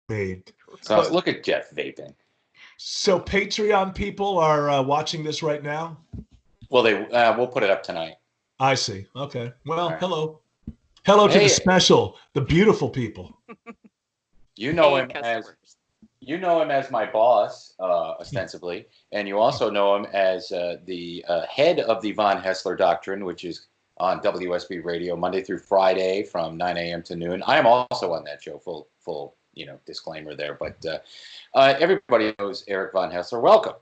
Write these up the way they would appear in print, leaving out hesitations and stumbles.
made. So look at Jeff vaping. So Patreon people are watching this right now? Well, we'll put it up tonight. I see. Okay. Well, right. Hello. Hello to the special, the beautiful people. You know him as my boss, ostensibly, and you also know him as the head of the Vonhaessler Doctrine, which is on WSB Radio Monday through Friday from 9 a.m. to noon. I am also on that show. Full disclaimer there, but everybody knows Eric Vonhaessler. Welcome.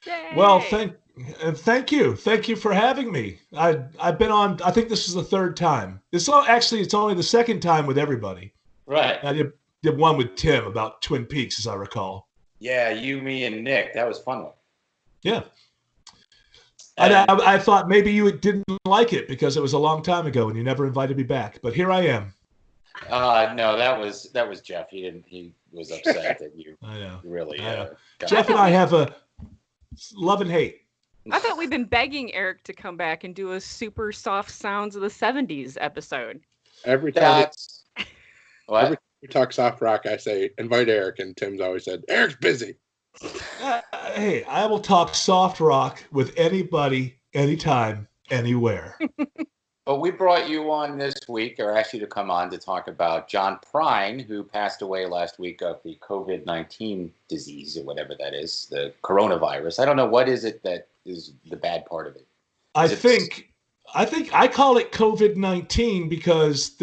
Yay. Well, thank you for having me. I've been on. I think this is the third time. It's only the second time with everybody. Right. I did one with Tim about Twin Peaks, as I recall. Yeah, you, me, and Nick. That was fun one. Yeah. I thought maybe you didn't like it because it was a long time ago and you never invited me back. But here I am. No, that was Jeff. He was upset that you really. Jeff and I have a love and hate. I thought we've been begging Eric to come back and do a super soft sounds of the 70s episode. Every time we talk soft rock, I say, invite Eric, and Tim's always said, Eric's busy. Hey, I will talk soft rock with anybody, anytime, anywhere. But we brought you on this week, or asked you to come on to talk about John Prine, who passed away last week of the COVID-19 disease, or whatever that is, the coronavirus. I don't know, what is it that is the bad part of it? I think I call it COVID-19 because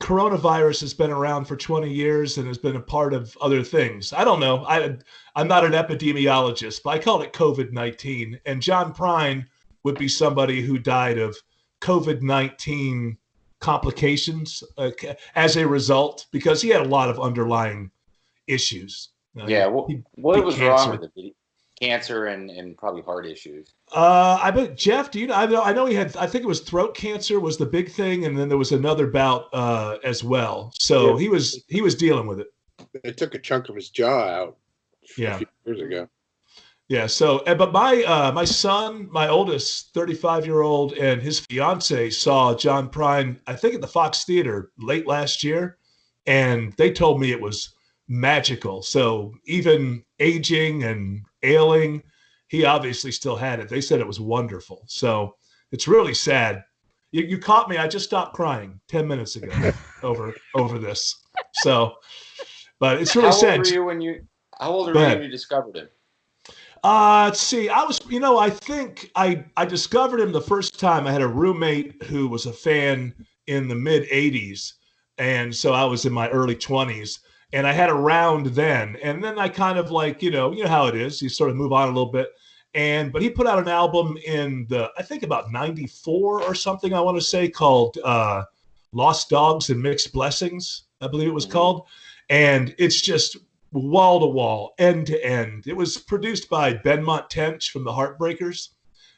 coronavirus has been around for 20 years and has been a part of other things. I don't know. I'm not an epidemiologist, but I call it COVID-19. And John Prine would be somebody who died of COVID-19 complications as a result, because he had a lot of underlying issues. What was wrong with it? Cancer and probably heart issues. I bet Jeff, do you know? I know he had. I think it was throat cancer was the big thing, and then there was another bout as well. So he was dealing with it. They took a chunk of his jaw out. A few years ago. Yeah. So, but my son, my oldest, 35-year-old, and his fiance saw John Prine, I think at the Fox Theater late last year, and they told me it was magical. So even aging and ailing, he obviously still had it. They said it was wonderful. So it's really sad. You caught me. I just stopped crying 10 minutes ago over this. So, but it's really sad. How old were you when you discovered him? Let's see. I think I discovered him the first time. I had a roommate who was a fan in the mid 80s. And so I was in my early 20s. And I had a round then, and then I kind of you know how it is. You sort of move on a little bit, but he put out an album I think about 94 or something, I want to say, called Lost Dogs and Mixed Blessings, I believe it was called. And it's just wall to wall, end to end. It was produced by Benmont Tench from the Heartbreakers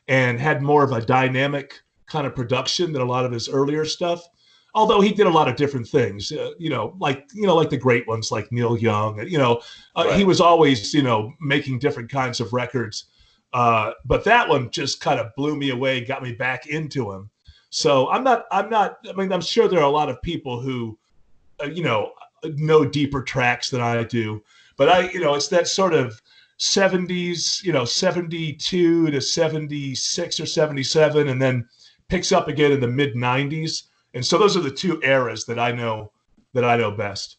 and had more of a dynamic kind of production than a lot of his earlier stuff. Although he did a lot of different things, like the great ones like Neil Young, right. He was always, making different kinds of records. But that one just kind of blew me away, got me back into him. So I'm sure there are a lot of people who, know deeper tracks than I do, but it's that sort of 70s, 72 to 76 or 77, and then picks up again in the mid 90s. And so those are the two eras that I know best.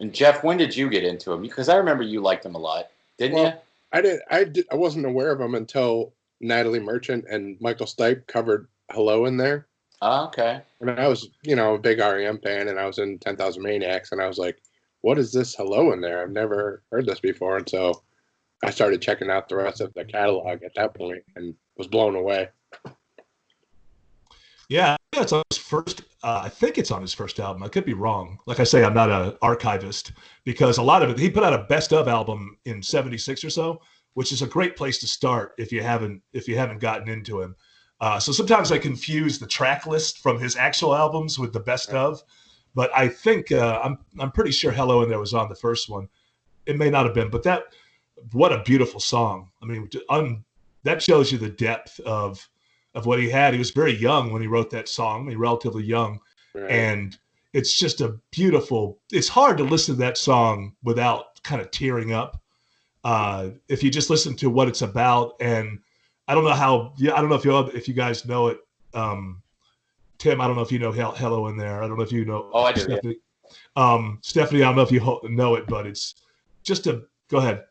And Jeff, when did you get into him? Because I remember you liked him a lot, didn't you? I wasn't aware of him until Natalie Merchant and Michael Stipe covered Hello in there. Oh, okay. And I was, a big REM fan, and I was in 10,000 Maniacs, and I was like, what is this Hello in there? I've never heard this before. And so I started checking out the rest of the catalog at that point and was blown away. Yeah, it's on his first. I think it's on his first album. I could be wrong. Like I say, I'm not an archivist, because a lot of it, he put out a best of album in '76 or so, which is a great place to start if you haven't gotten into him. So sometimes I confuse the track list from his actual albums with the best of, but I think I'm pretty sure Hello in There was on the first one. It may not have been, but what a beautiful song. I mean, that shows you the depth of what he had. He was very young when he wrote that song. Relatively young. Right. And it's just a beautiful. It's hard to listen to that song without kind of tearing up. If you just listen to what it's about, and I don't know how. Yeah, I don't know if you guys know it. Tim, I don't know if you know Hello in There. I don't know if you know. Oh, I do. Stephanie. Yeah. Stephanie, I don't know if you know it, but it's just a. Go ahead.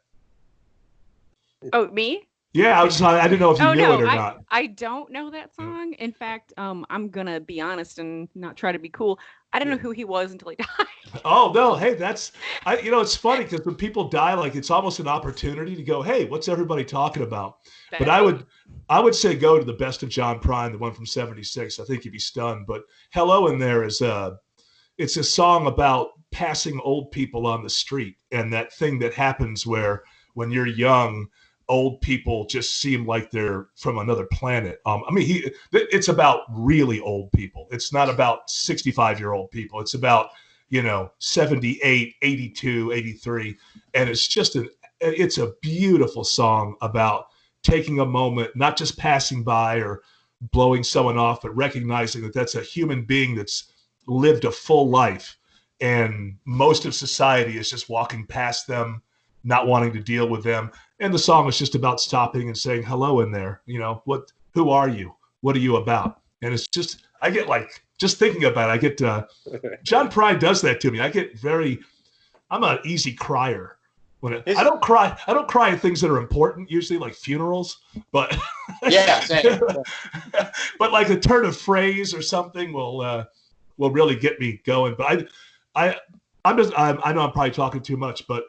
Oh, me? Yeah, I didn't know if you knew it or not. I don't know that song. In fact, I'm gonna be honest and not try to be cool. I didn't know who he was until he died. Oh no, hey, it's funny because when people die, like it's almost an opportunity to go, hey, what's everybody talking about? But I would say go to the Best of John Prine, the one from '76. I think you'd be stunned. But Hello in There it's a song about passing old people on the street and that thing that happens where when you're young, old people just seem like they're from another planet. It's about really old people. It's not about 65-year-old people. It's about, 78, 82, 83. And it's a beautiful song about taking a moment, not just passing by or blowing someone off, but recognizing that that's a human being that's lived a full life. And most of society is just walking past them, not wanting to deal with them. And the song is just about stopping and saying, hello in there. Who are you? What are you about? And it's just, I get just thinking about it, John Prine does that to me. I'm an easy crier. I don't cry at things that are important, usually like funerals, but yeah, same. But like a turn of phrase or something will really get me going. But I know I'm probably talking too much, but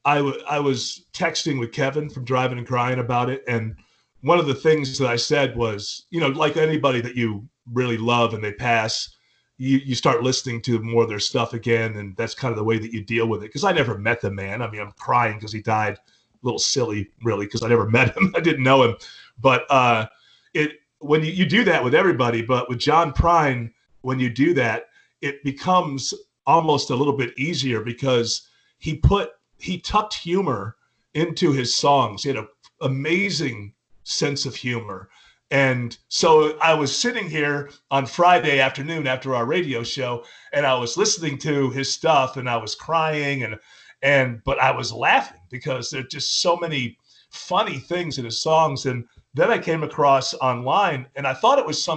I was texting with Kevin from Driving and Crying about it. And one of the things that I said was, like anybody that you really love and they pass, you start listening to more of their stuff again. And that's kind of the way that you deal with it. Because I never met the man. I mean, I'm crying because he died. A little silly, really, because I never met him. I didn't know him. But when you do that with everybody, but with John Prine, when you do that, it becomes almost a little bit easier because he tucked humor into his songs. He had an amazing sense of humor. And so I was sitting here on Friday afternoon after our radio show, and I was listening to his stuff and I was crying but I was laughing because there's just so many funny things in his songs. And then I came across online and I thought it was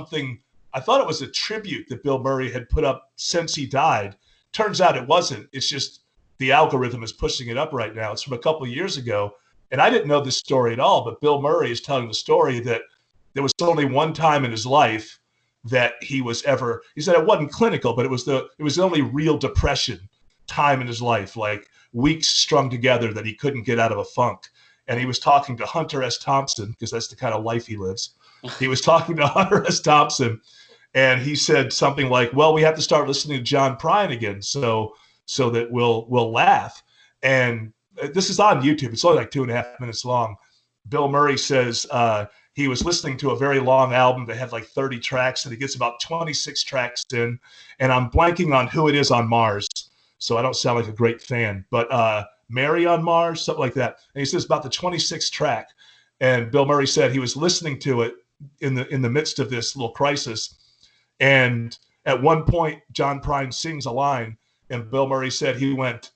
a tribute that Bill Murray had put up since he died. Turns out it wasn't. It's just the algorithm is pushing it up right now. It's from a couple of years ago. And I didn't know this story at all, but Bill Murray is telling the story that there was only one time in his life that he said it wasn't clinical, but it was the only real depression time in his life, like weeks strung together that he couldn't get out of a funk. And he was talking to Hunter S. Thompson, because that's the kind of life he lives. He was talking to Hunter S. Thompson, and he said something like, well, we have to start listening to John Prine again so that we'll laugh. And this is on YouTube. It's only like 2.5 minutes long. Bill Murray says he was listening to a very long album that had like 30 tracks, and he gets about 26 tracks in. And I'm blanking on who it is on Mars, so I don't sound like a great fan. But Mary on Mars, something like that. And he says about the 26th track. And Bill Murray said he was listening to it in the midst of this little crisis. And at one point, John Prine sings a line, and Bill Murray said he went,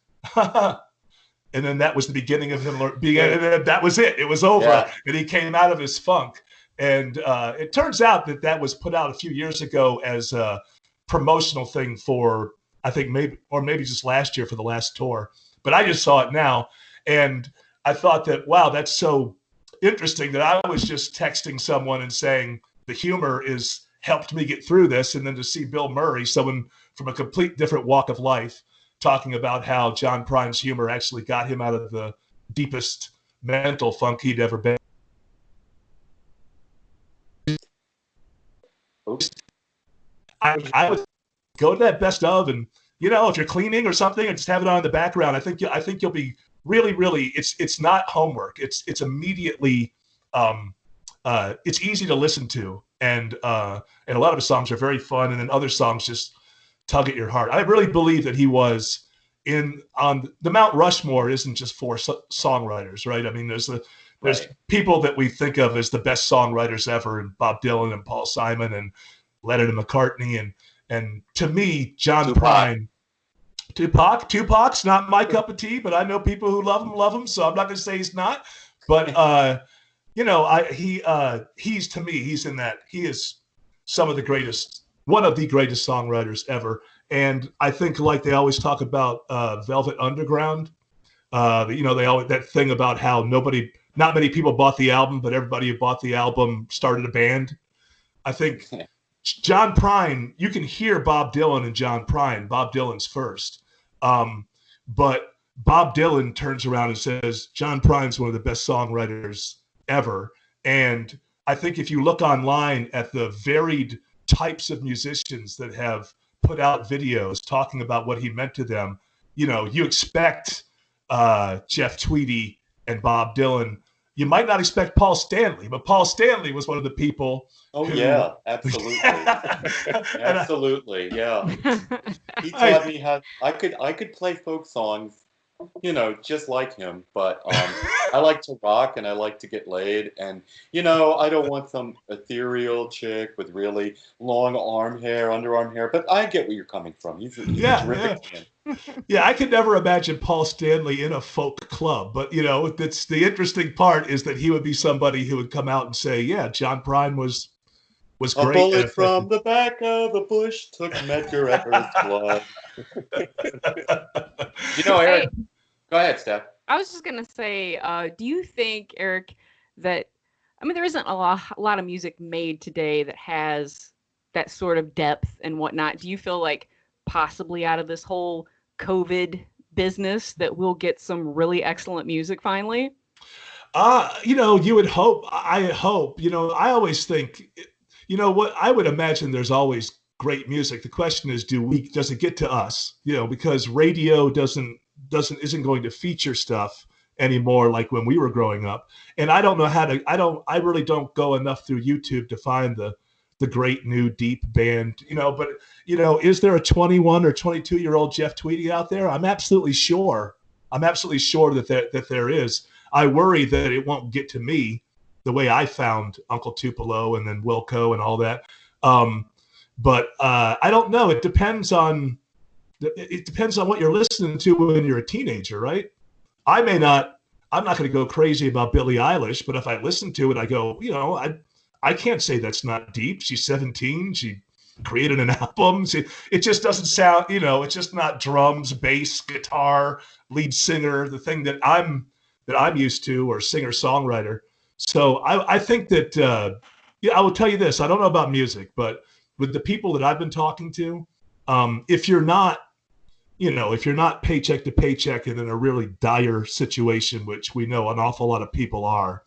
and then that was the beginning of him being, and that was it. It was over. Yeah. And he came out of his funk. And it turns out that was put out a few years ago as a promotional thing for, I think maybe just last year for the last tour. But I just saw it now. And I thought that, wow, that's so interesting that I was just texting someone and saying the humor is helped me get through this. And then to see Bill Murray, someone from a complete different walk of life, talking about how John Prine's humor actually got him out of the deepest mental funk he'd ever been. I would go to that best of, and if you're cleaning or something, or just have it on in the background. I think you'll be really, really. It's not homework. It's immediately. It's easy to listen to, and a lot of his songs are very fun, and then other songs just tug at your heart. I really believe that he was on the Mount Rushmore isn't just for songwriters, right? I mean, there's people that we think of as the best songwriters ever, and Bob Dylan and Paul Simon and Lennon and McCartney, And to me, John Prine, Tupac's not my cup of tea, but I know people who love him, so I'm not going to say he's not. But he's to me, he's in that. He is one of the greatest songwriters ever. And I think, like they always talk about Velvet Underground, they always, that thing about how not many people bought the album, but everybody who bought the album started a band. I think John Prine, you can hear Bob Dylan and John Prine. Bob Dylan's first. But Bob Dylan turns around and says, John Prine's one of the best songwriters ever. And I think if you look online at the varied types of musicians that have put out videos talking about what he meant to them, you expect Jeff Tweedy and Bob Dylan. You might not expect Paul Stanley, but Paul Stanley was one of the people. Yeah, absolutely. Absolutely, yeah. He taught me how I could play folk songs, just like him, but I like to rock and I like to get laid, and I don't want some ethereal chick with really long underarm hair, but I get where you're coming from. He's a terrific fan. Yeah, I could never imagine Paul Stanley in a folk club, but that's the interesting part, is that he would be somebody who would come out and say, yeah, John Prine was great. A bullet from the back of a bush took Medgar Evers' blood. Eric, go ahead, Steph. I was just going to say, do you think, Eric, that, there isn't a lot of music made today that has that sort of depth and whatnot. Do you feel like possibly out of this whole COVID business that we'll get some really excellent music finally? You would hope. I hope. I always think, what I would imagine, there's always great music. The question is, does it get to us? Because radio isn't going to feature stuff anymore like when we were growing up. And I don't know I really don't go enough through YouTube to find the great new deep band, but is there a 21 or 22-year-old Jeff Tweedy out there? I'm absolutely sure that there is. I worry that it won't get to me the way I found Uncle Tupelo and then Wilco and all that. But I don't know. It depends on what you're listening to when you're a teenager, right? I'm not going to go crazy about Billie Eilish, but if I listen to it, I go, I can't say that's not deep. She's 17. She created an album. It just doesn't sound, it's just not drums, bass, guitar, lead singer, the thing that I'm used to, or singer songwriter. So I think that I will tell you this. I don't know about music, but with the people that I've been talking to, if you're not paycheck to paycheck and in a really dire situation, which we know an awful lot of people are,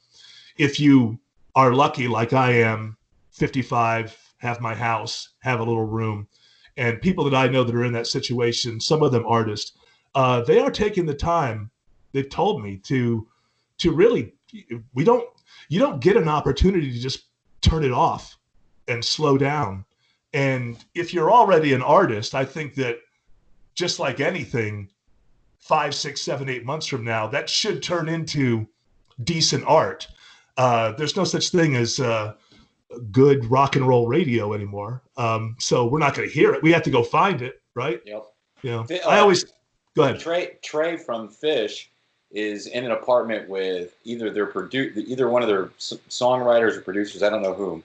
if you are lucky like I am, 55, have my house, have a little room, and people that I know that are in that situation, some of them artists, they are taking the time, they've told me, to really, you don't get an opportunity to just turn it off and slow down. And if you're already an artist, I think that just like anything, 5, 6, 7, 8 months from now, that should turn into decent art. There's no such thing as good rock and roll radio anymore. So we're not going to hear it. We have to go find it, right? Yep. I always go ahead. Trey from Fish is in an apartment with either one of their songwriters or producers. I don't know whom,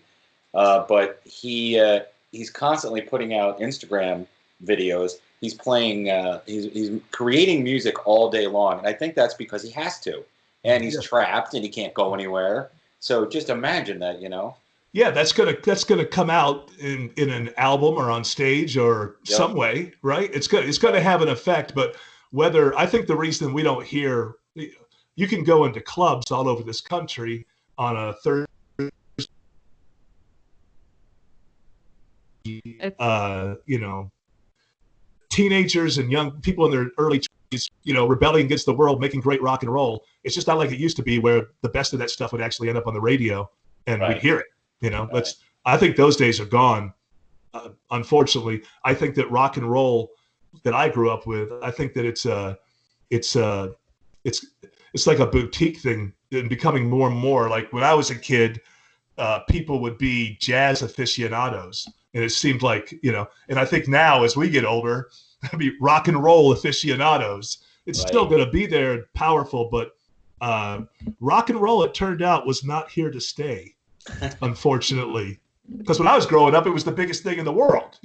but he's constantly putting out Instagram videos. He's playing. He's creating music all day long, and I think that's because he has to. And he's trapped and he can't go anywhere. So just imagine that, Yeah, that's gonna come out in an album or on stage or some way, right? It's gonna have an effect. But I think the reason we don't hear, you can go into clubs all over this country on a Thursday, teenagers and young people in their early 20s, rebelling against the world, making great rock and roll. It's just not like it used to be, where the best of that stuff would actually end up on the radio and we'd hear it. I think those days are gone. Unfortunately, I think that rock and roll that I grew up with, I think that it's like a boutique thing and becoming more and more. Like when I was a kid, people would be jazz aficionados. And it seemed like, and I think now as we get older, I mean, rock and roll aficionados, it's still going to be there, powerful, but rock and roll, it turned out, was not here to stay, unfortunately. Because when I was growing up, it was the biggest thing in the world.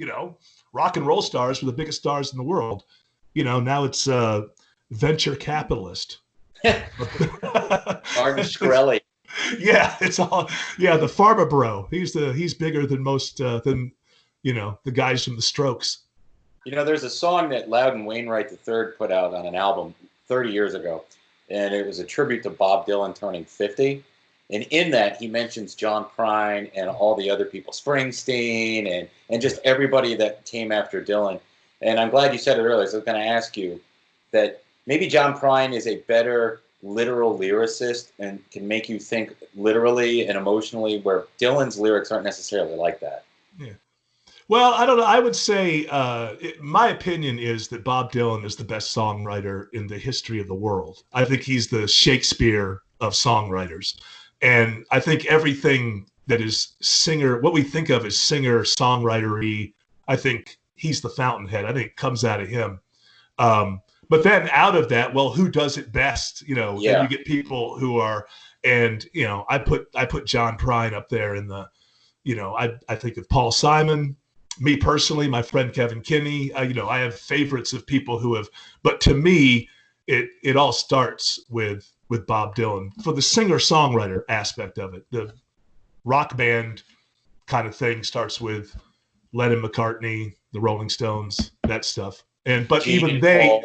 Rock and roll stars were the biggest stars in the world. Now it's venture capitalist. Martin Shkreli. Yeah, it's all. Yeah, the pharma bro. He's bigger than most the guys from the Strokes. There's a song that Loudon Wainwright III put out on an album 30 years ago, and it was a tribute to Bob Dylan turning 50. And in that, he mentions John Prine and all the other people, Springsteen, and just everybody that came after Dylan. And I'm glad you said it earlier. So I was going to ask you that maybe John Prine is a better literal lyricist and can make you think literally and emotionally, where Dylan's lyrics aren't necessarily like that. Yeah. Well, I don't know. I would say my opinion is that Bob Dylan is the best songwriter in the history of the world. I think he's the Shakespeare of songwriters. And I think everything that is what we think of as singer-songwritery, I think he's the fountainhead. I think it comes out of him. But then out of that, well, who does it best? Then you get people who are, and I put John Prine up there in the, I think of Paul Simon. Me personally, my friend Kevin Kinney. I have favorites of people who have, but to me, it all starts with Bob Dylan for the singer-songwriter aspect of it. The rock band kind of thing starts with Lennon, McCartney, the Rolling Stones, that stuff. But even they,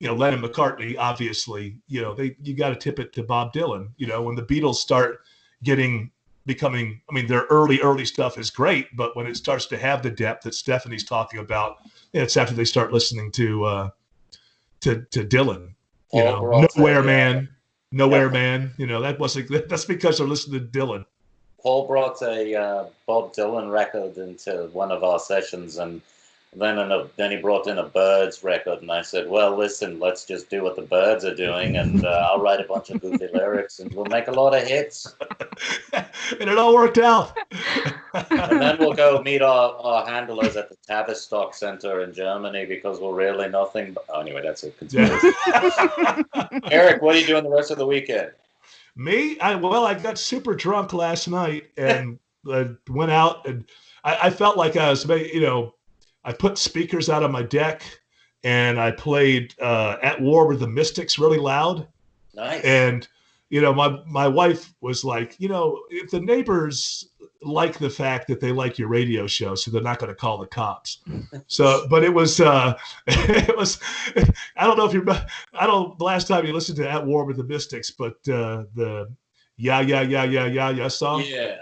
Lennon, McCartney, obviously, you got to tip it to Bob Dylan. When the Beatles start becoming, I mean, their early stuff is great, but when it starts to have the depth that Stephanie's talking about, it's after they start listening to Dylan. Nowhere Man. That's because they're listening to Dylan. Paul brought a Bob Dylan record into one of our sessions, and then he brought in a Byrds record, and I said, well, listen, let's just do what the Byrds are doing, and I'll write a bunch of goofy lyrics, and we'll make a lot of hits. And it all worked out. And then we'll go meet our handlers at the Tavistock Center in Germany, because we're really nothing but... Oh, anyway, that's a conspiracy. Eric, what are you doing the rest of the weekend? Me? I got super drunk last night and went out, and I felt like I was, I put speakers out on my deck, and I played At War with the Mystics really loud. Nice. And, my wife was like, if the neighbors like the fact that they like your radio show, so they're not going to call the cops. So, but it was, I don't know the last time you listened to At War with the Mystics, but the yeah song. Yeah.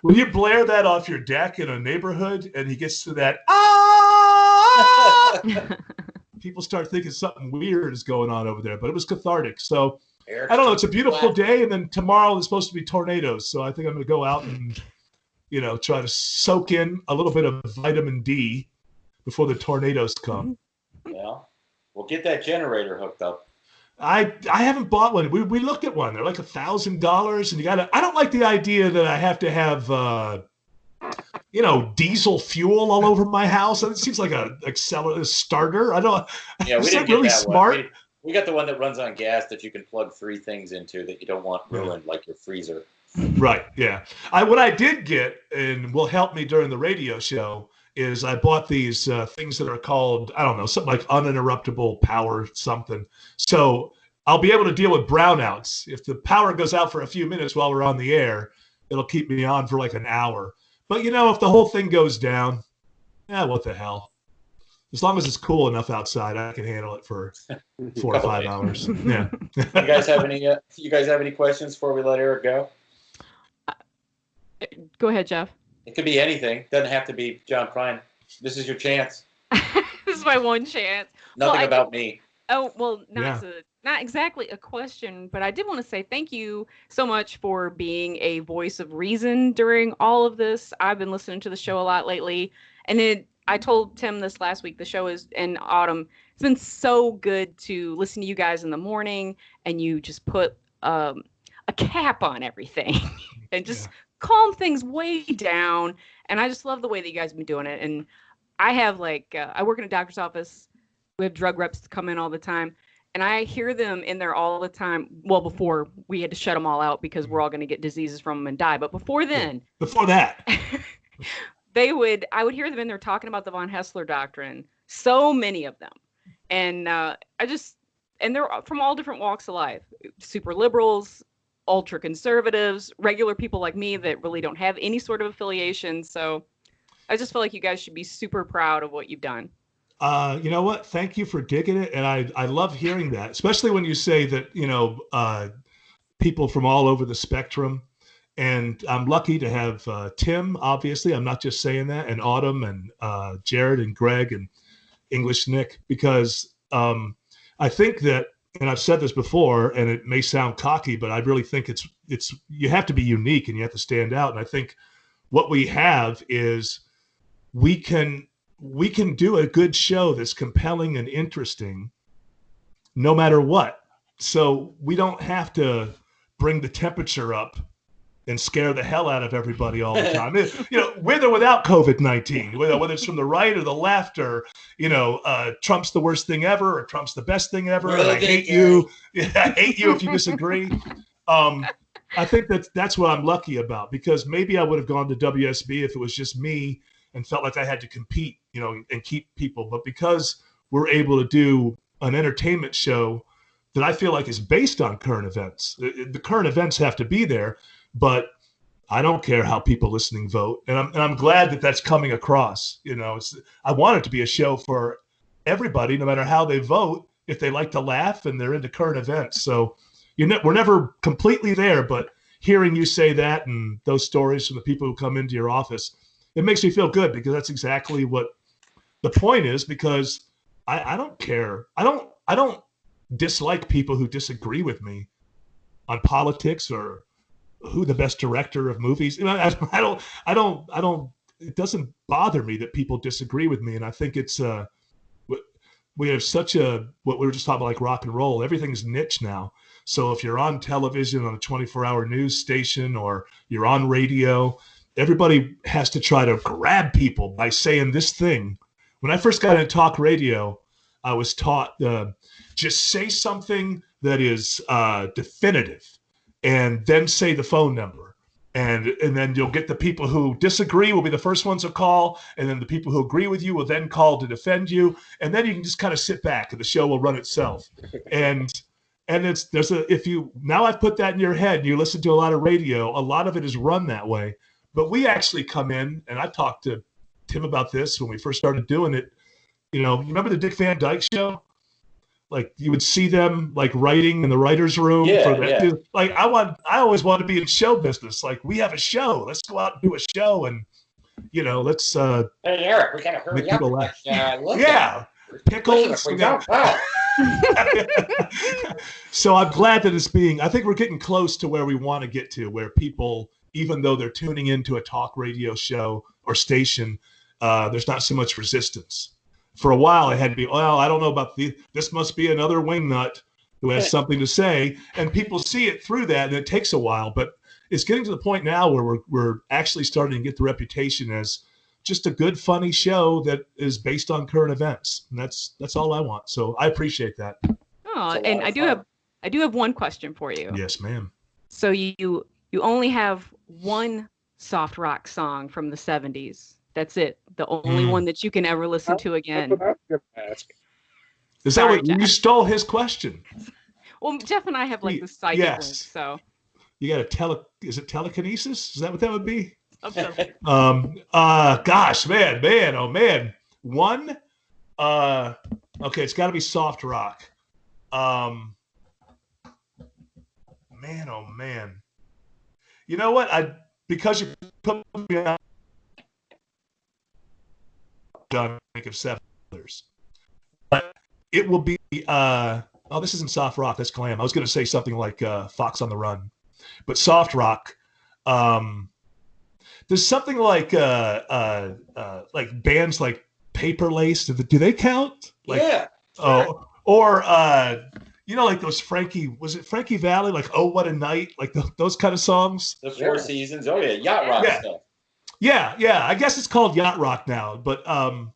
When you blare that off your deck in a neighborhood and he gets to that, people start thinking something weird is going on over there, but it was cathartic. So I don't know. It's a beautiful day. And then tomorrow is supposed to be tornadoes. So I think I'm going to go out and, try to soak in a little bit of vitamin D before the tornadoes come. Well, we'll get that generator hooked up. I haven't bought one. We looked at one. They're like $1,000, and I don't like the idea that I have to have diesel fuel all over my house. It seems like a starter. I don't. Yeah, we didn't get really that smart. One. We got the one that runs on gas that you can plug 3 things into that you don't want ruined, like your freezer. Right. Yeah. What I did get, and will help me during the radio show, is I bought these things that are called, I don't know, something like uninterruptible power something. So I'll be able to deal with brownouts. If the power goes out for a few minutes while we're on the air, it'll keep me on for like an hour. But, if the whole thing goes down, what the hell? As long as it's cool enough outside, I can handle it for 4 or 5 hours. Yeah. You guys have any questions before we let Eric go? Go ahead, Jeff. It could be anything. Doesn't have to be John Prine. This is your chance. This is my one chance. Nothing about me. Oh, well, not exactly a question, but I did want to say thank you so much for being a voice of reason during all of this. I've been listening to the show a lot lately, and I told Tim this last week, the show is in autumn. It's been so good to listen to you guys in the morning, and you just put a cap on everything and just calm things way down. And I just love the way that you guys have been doing it. And I have I work in a doctor's office. We have drug reps come in all the time. And I hear them in there all the time. Well, before we had to shut them all out because we're all going to get diseases from them and die. But before then, before that, I would hear them in there talking about the Vonhaessler doctrine. So many of them. And and they're from all different walks of life, super liberals, ultra conservatives, regular people like me that really don't have any sort of affiliation. So I just feel like you guys should be super proud of what you've done. You know what? Thank you for digging it. And I love hearing that, especially when you say that, people from all over the spectrum. And I'm lucky to have Tim, obviously. I'm not just saying that, and Autumn and Jared and Greg and English Nick, because I think that, and I've said this before, and it may sound cocky, but I really think it's you have to be unique and you have to stand out. And I think what we have is we can do a good show that's compelling and interesting no matter what. So we don't have to bring the temperature up and scare the hell out of everybody all the time. With or without COVID-19, whether it's from the right or the left, or, Trump's the worst thing ever, or Trump's the best thing ever, and I hate you. I hate you if you disagree. I think that's what I'm lucky about, because maybe I would have gone to WSB if it was just me and felt like I had to compete, and keep people. But because we're able to do an entertainment show that I feel like is based on current events, the current events have to be there. But I don't care how people listening vote, and I'm glad that that's coming across. I want it to be a show for everybody, no matter how they vote. If they like to laugh and they're into current events, so we're never completely there. But hearing you say that and those stories from the people who come into your office, it makes me feel good, because that's exactly what the point is. Because I don't care. I don't dislike people who disagree with me on politics or who the best director of movies. I don't. It doesn't bother me that people disagree with me, and I think it's we have such what we were just talking about, like rock and roll. Everything's niche now. So if you're on television on a 24-hour news station, or you're on radio, everybody has to try to grab people by saying this thing. When I first got into talk radio, I was taught just say something that is definitive, and then say the phone number. And then you'll get the people who disagree will be the first ones to call, and then the people who agree with you will then call to defend you, and then you can just kind of sit back and the show will run itself. And now I've put that in your head and you listen to a lot of radio, a lot of it is run that way. But we actually come in, and I talked to Tim about this when we first started doing it. Remember the Dick Van Dyke Show? Like, you would see them writing in the writer's room. Yeah. I always wanted to be in show business. Like, we have a show. Let's go out and do a show, and let's hey, Eric, we gotta hurry up. Laugh. Yeah. Pickles. We don't know. So I'm glad that I think we're getting close to where we want to get to, where people, even though they're tuning into a talk radio show or station, there's not so much resistance. For a while, I had to be, I don't know about this must be another wingnut who has something to say. And people see it through that, and it takes a while. But it's getting to the point now where we're actually starting to get the reputation as just a good, funny show that is based on current events. And that's all I want. So I appreciate that. Oh, and I do have one question for you. Yes, ma'am. So you only have one soft rock song from the 70s. That's it. The only one that you can ever listen to again. That's what I was gonna ask. Is that what you stole his question? Well, Jeff and I have the psychic link, so you got is it telekinesis? Is that what that would be? Okay. Gosh, man, oh man. One, okay, it's got to be soft rock. Man, oh man. You know what? Because you put me on. Done think of 7 others, but it will be this isn't soft rock, that's glam. I was going to say something like Fox on the Run, but soft rock, there's something like bands like Paper Lace. Do they count? Yeah. Sure. Or like those was it Frankie Valli? Like, Oh, What a Night? Like those kind of songs. The Four Seasons. Oh, yeah. Yacht rock stuff. Yeah. I guess it's called yacht rock now. But who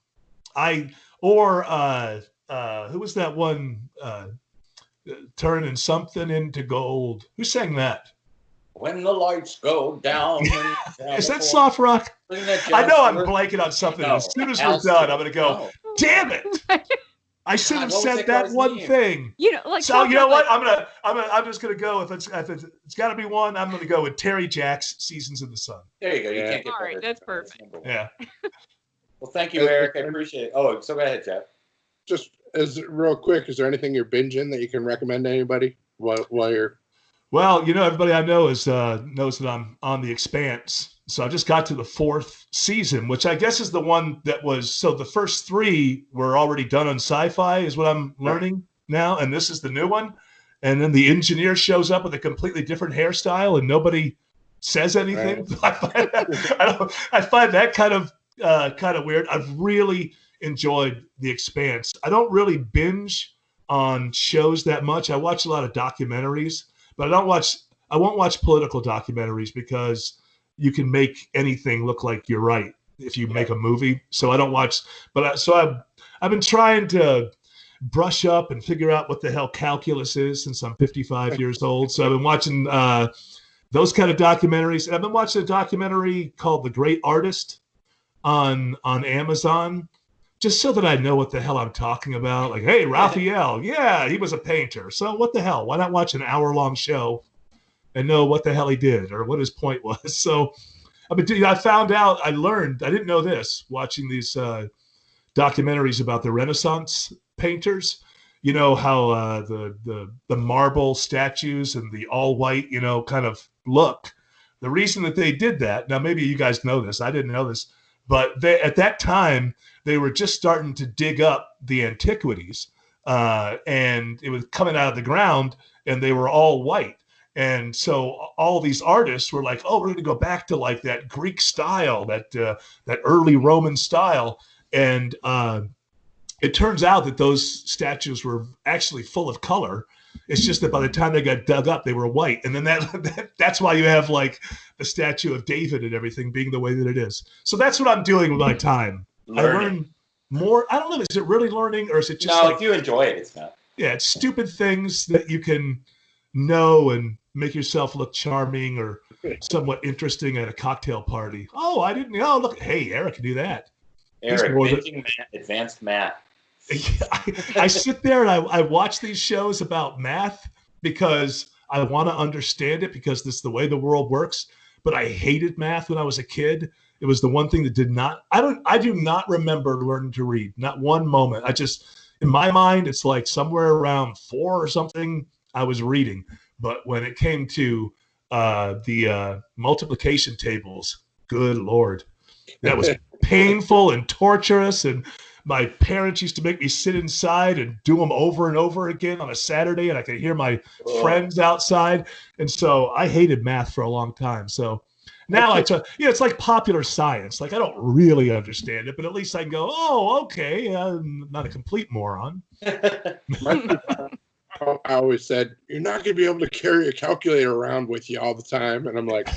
was that one? Turning something into gold. Who sang that? When the lights go down. Is that soft rock? I know I'm blanking on something. No. As soon as we're done, I'm going to go, damn it. I should have said that one thing. So you know what? I'm just going to go if it's got to be one. I'm going to go with Terry Jacks' Seasons in the Sun. There you go. You can't get all right, that's perfect. Yeah. Well, thank you, Eric. I appreciate it. Oh, so go ahead, Jeff. Just real quick, is there anything you're binging that you can recommend to anybody while you're? Well, everybody I know knows that I'm on The Expanse. So I just got to the 4th season, which I guess is the one that was. So the first 3 were already done on Sci-Fi, is what I'm learning now, and this is the new one. And then the engineer shows up with a completely different hairstyle, and nobody says anything. Right. I find that kind of weird. I've really enjoyed The Expanse. I don't really binge on shows that much. I watch a lot of documentaries. But I won't watch political documentaries because you can make anything look like you're right if you make a movie. So I don't watch. So I've been trying to brush up and figure out what the hell calculus is since I'm 55 years old. So I've been watching those kind of documentaries. And I've been watching a documentary called The Great Artist on Amazon, just so that I know what the hell I'm talking about. Like, hey, Raphael, yeah, he was a painter. So what the hell? Why not watch an hour-long show and know what the hell he did or what his point was? So I found out, I learned, I didn't know this, watching these documentaries about the Renaissance painters. You know how the marble statues and the all-white, kind of look. The reason that they did that, now maybe you guys know this, I didn't know this, but at that time, they were just starting to dig up the antiquities, and it was coming out of the ground, and they were all white. And so all these artists were like, "Oh, we're going to go back to like that Greek style, that early Roman style." And it turns out that those statues were actually full of color. It's just that by the time they got dug up, they were white. And then that's why you have like the statue of David and everything being the way that it is. So that's what I'm doing with my time. I learn more. I don't know. Is it really learning, or is it just if you enjoy it, it's not. Yeah, it's stupid things that you can know and make yourself look charming or somewhat interesting at a cocktail party. Oh, I didn't know. Look, hey, Eric can do that. Eric, advanced math. I sit there and I watch these shows about math because I want to understand it, because this is the way the world works. But I hated math when I was a kid. It was the one thing that I do not remember learning to read. Not one moment. In my mind, it's like somewhere around 4 or something I was reading. But when it came to the multiplication tables, good Lord, that was painful and torturous. And my parents used to make me sit inside and do them over and over again on a Saturday, and I could hear my friends outside. And so I hated math for a long time. So now it's like popular science. Like, I don't really understand it, but at least I can go, oh, okay, I'm not a complete moron. I always said, you're not going to be able to carry a calculator around with you all the time. And I'm like,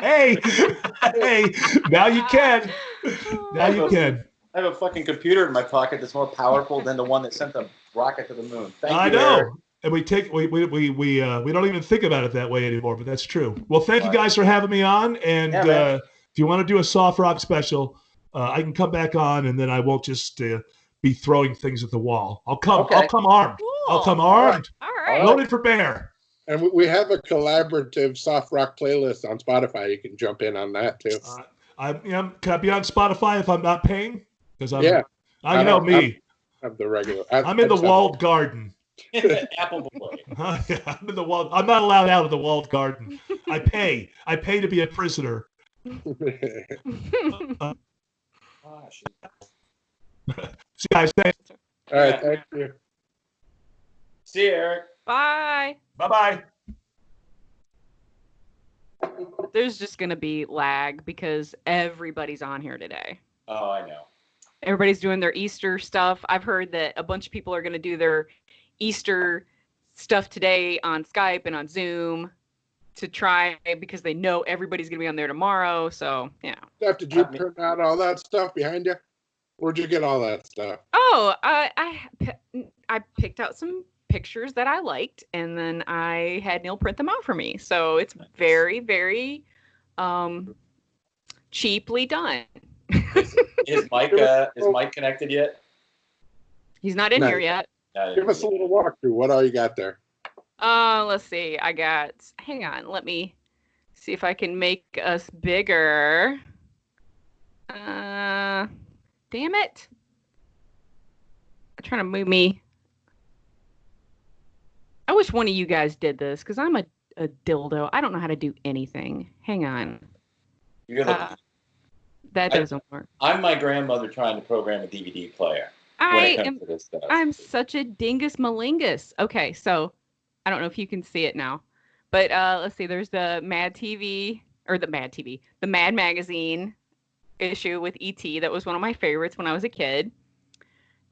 hey, now you can. Now you can. I have a fucking computer in my pocket that's more powerful than the one that sent the rocket to the moon. Thank you, I know. Eric. And we don't even think about it that way anymore, but that's true. Well, thank you guys for having me on. And if you want to do a soft rock special, I can come back on, and then I won't just be throwing things at the wall. I'll come armed. Cool. I'll come armed. All right. Loaded for bear. And we have a collaborative soft rock playlist on Spotify. You can jump in on that too. Can I be on Spotify if I'm not paying? Because I'm me. I'm the regular. I'm in the walled garden. Apple boy. Yeah, I'm in the walled. I'm not allowed out of the walled garden. I pay. I pay to be a prisoner. See you guys. Thanks. All right. Thank you. See you, Eric. Bye. Bye-bye. There's just going to be lag because everybody's on here today. Oh, I know. everybody's doing their Easter stuff. I've heard that a bunch of people are going to do their Easter stuff today on Skype and on Zoom to try because they know everybody's going to be on there tomorrow. So, yeah. Steph, did you print out all that stuff behind you? Where'd you get all that stuff? Oh, I picked out some pictures that I liked, and then I had Neil print them out for me. So it's very, very cheaply done. Is Mike connected yet? He's not in here yet. Give us a little walkthrough. What all you got there? Let's see. Hang on. Let me see if I can make us bigger. Damn it. I'm trying to move me. I wish one of you guys did this because I'm a dildo. I don't know how to do anything. Hang on. That doesn't work. I'm my grandmother trying to program a DVD player when it comes to this stuff. I'm such a dingus malingus. Okay, so I don't know if you can see it now, but let's see. There's the Mad Magazine issue with E.T. That was one of my favorites when I was a kid,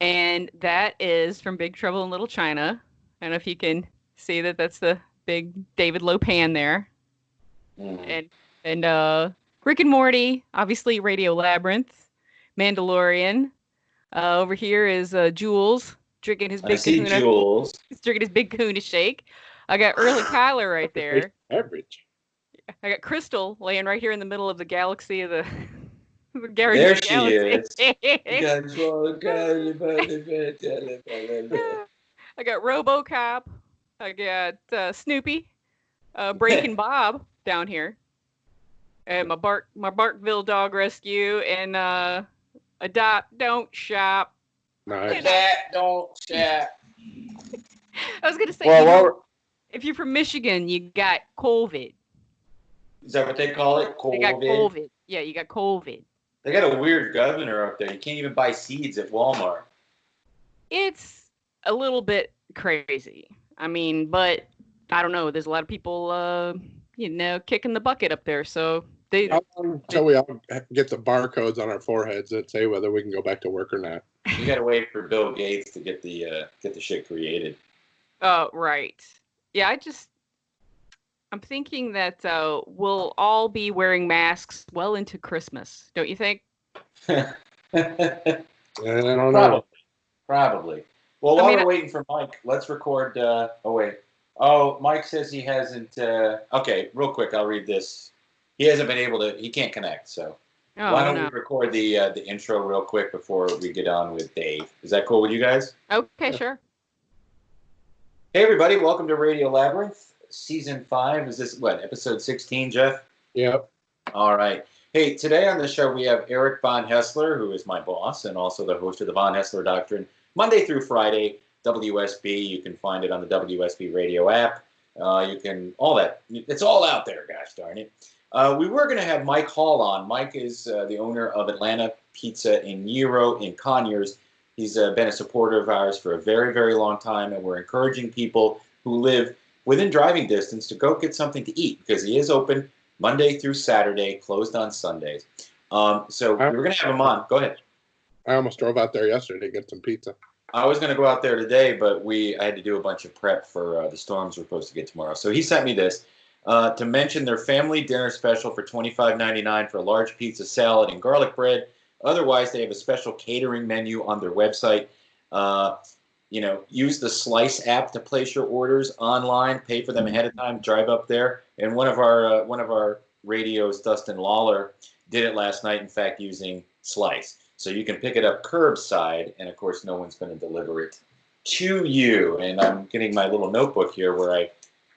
and that is from Big Trouble in Little China. I don't know if you can see that. That's the big David Lopan there, and Rick and Morty, obviously Radio Labyrinth, Mandalorian. Over here is Jules drinking his big kahuna. Jules. He's drinking his big kahuna shake. I got Early Kyler right there. Average. I got Crystal laying right here in the middle of the galaxy of the There she is. I got RoboCop. I got Snoopy, Breaking Bob down here. And my Barkville Dog Rescue, and Adopt, Don't Shop. Nice. Don't shop. I was going to say, if you're from Michigan, you got COVID. Is that what they call it? COVID? They got COVID. Yeah, you got COVID. They got a weird governor up there. You can't even buy seeds at Walmart. It's a little bit crazy. I mean, but I don't know. There's a lot of people, kicking the bucket up there. So how long until we all get the barcodes on our foreheads that say whether we can go back to work or not? You got to wait for Bill Gates to get the shit created. Oh, right. Yeah, I'm thinking that we'll all be wearing masks well into Christmas. Don't you think? I don't know. Probably. Well, while we're waiting for Mike, let's record. Mike says he hasn't. Okay, real quick, I'll read this. He hasn't been able to. He can't connect. So why don't we record the intro real quick before we get on with Dave? Is that cool with you guys? Okay, sure. Hey, everybody! Welcome to Radio Labyrinth, Season 5. Is this episode 16, Jeff? Yep. All right. Hey, today on the show we have Eric Vonhaessler, who is my boss and also the host of the Vonhaessler Doctrine, Monday through Friday. WSB. You can find it on the WSB radio app. You can all that. It's all out there. Gosh darn it. We were going to have Mike Hall on. Mike is the owner of Atlanta Pizza in Nero in Conyers. He's been a supporter of ours for a very, very long time, and we're encouraging people who live within driving distance to go get something to eat because he is open Monday through Saturday, closed on Sundays. So we were going to have him on. Go ahead. I almost drove out there yesterday to get some pizza. I was going to go out there today, but I had to do a bunch of prep for the storms we're supposed to get tomorrow. So he sent me this to mention their family dinner special for $25.99 for a large pizza, salad, and garlic bread. Otherwise, they have a special catering menu on their website. Use the Slice app to place your orders online. Pay for them ahead of time. Drive up there. And one of our radios, Dustin Lawler, did it last night. In fact, using Slice. So you can pick it up curbside, and of course, no one's going to deliver it to you. And I'm getting my little notebook here where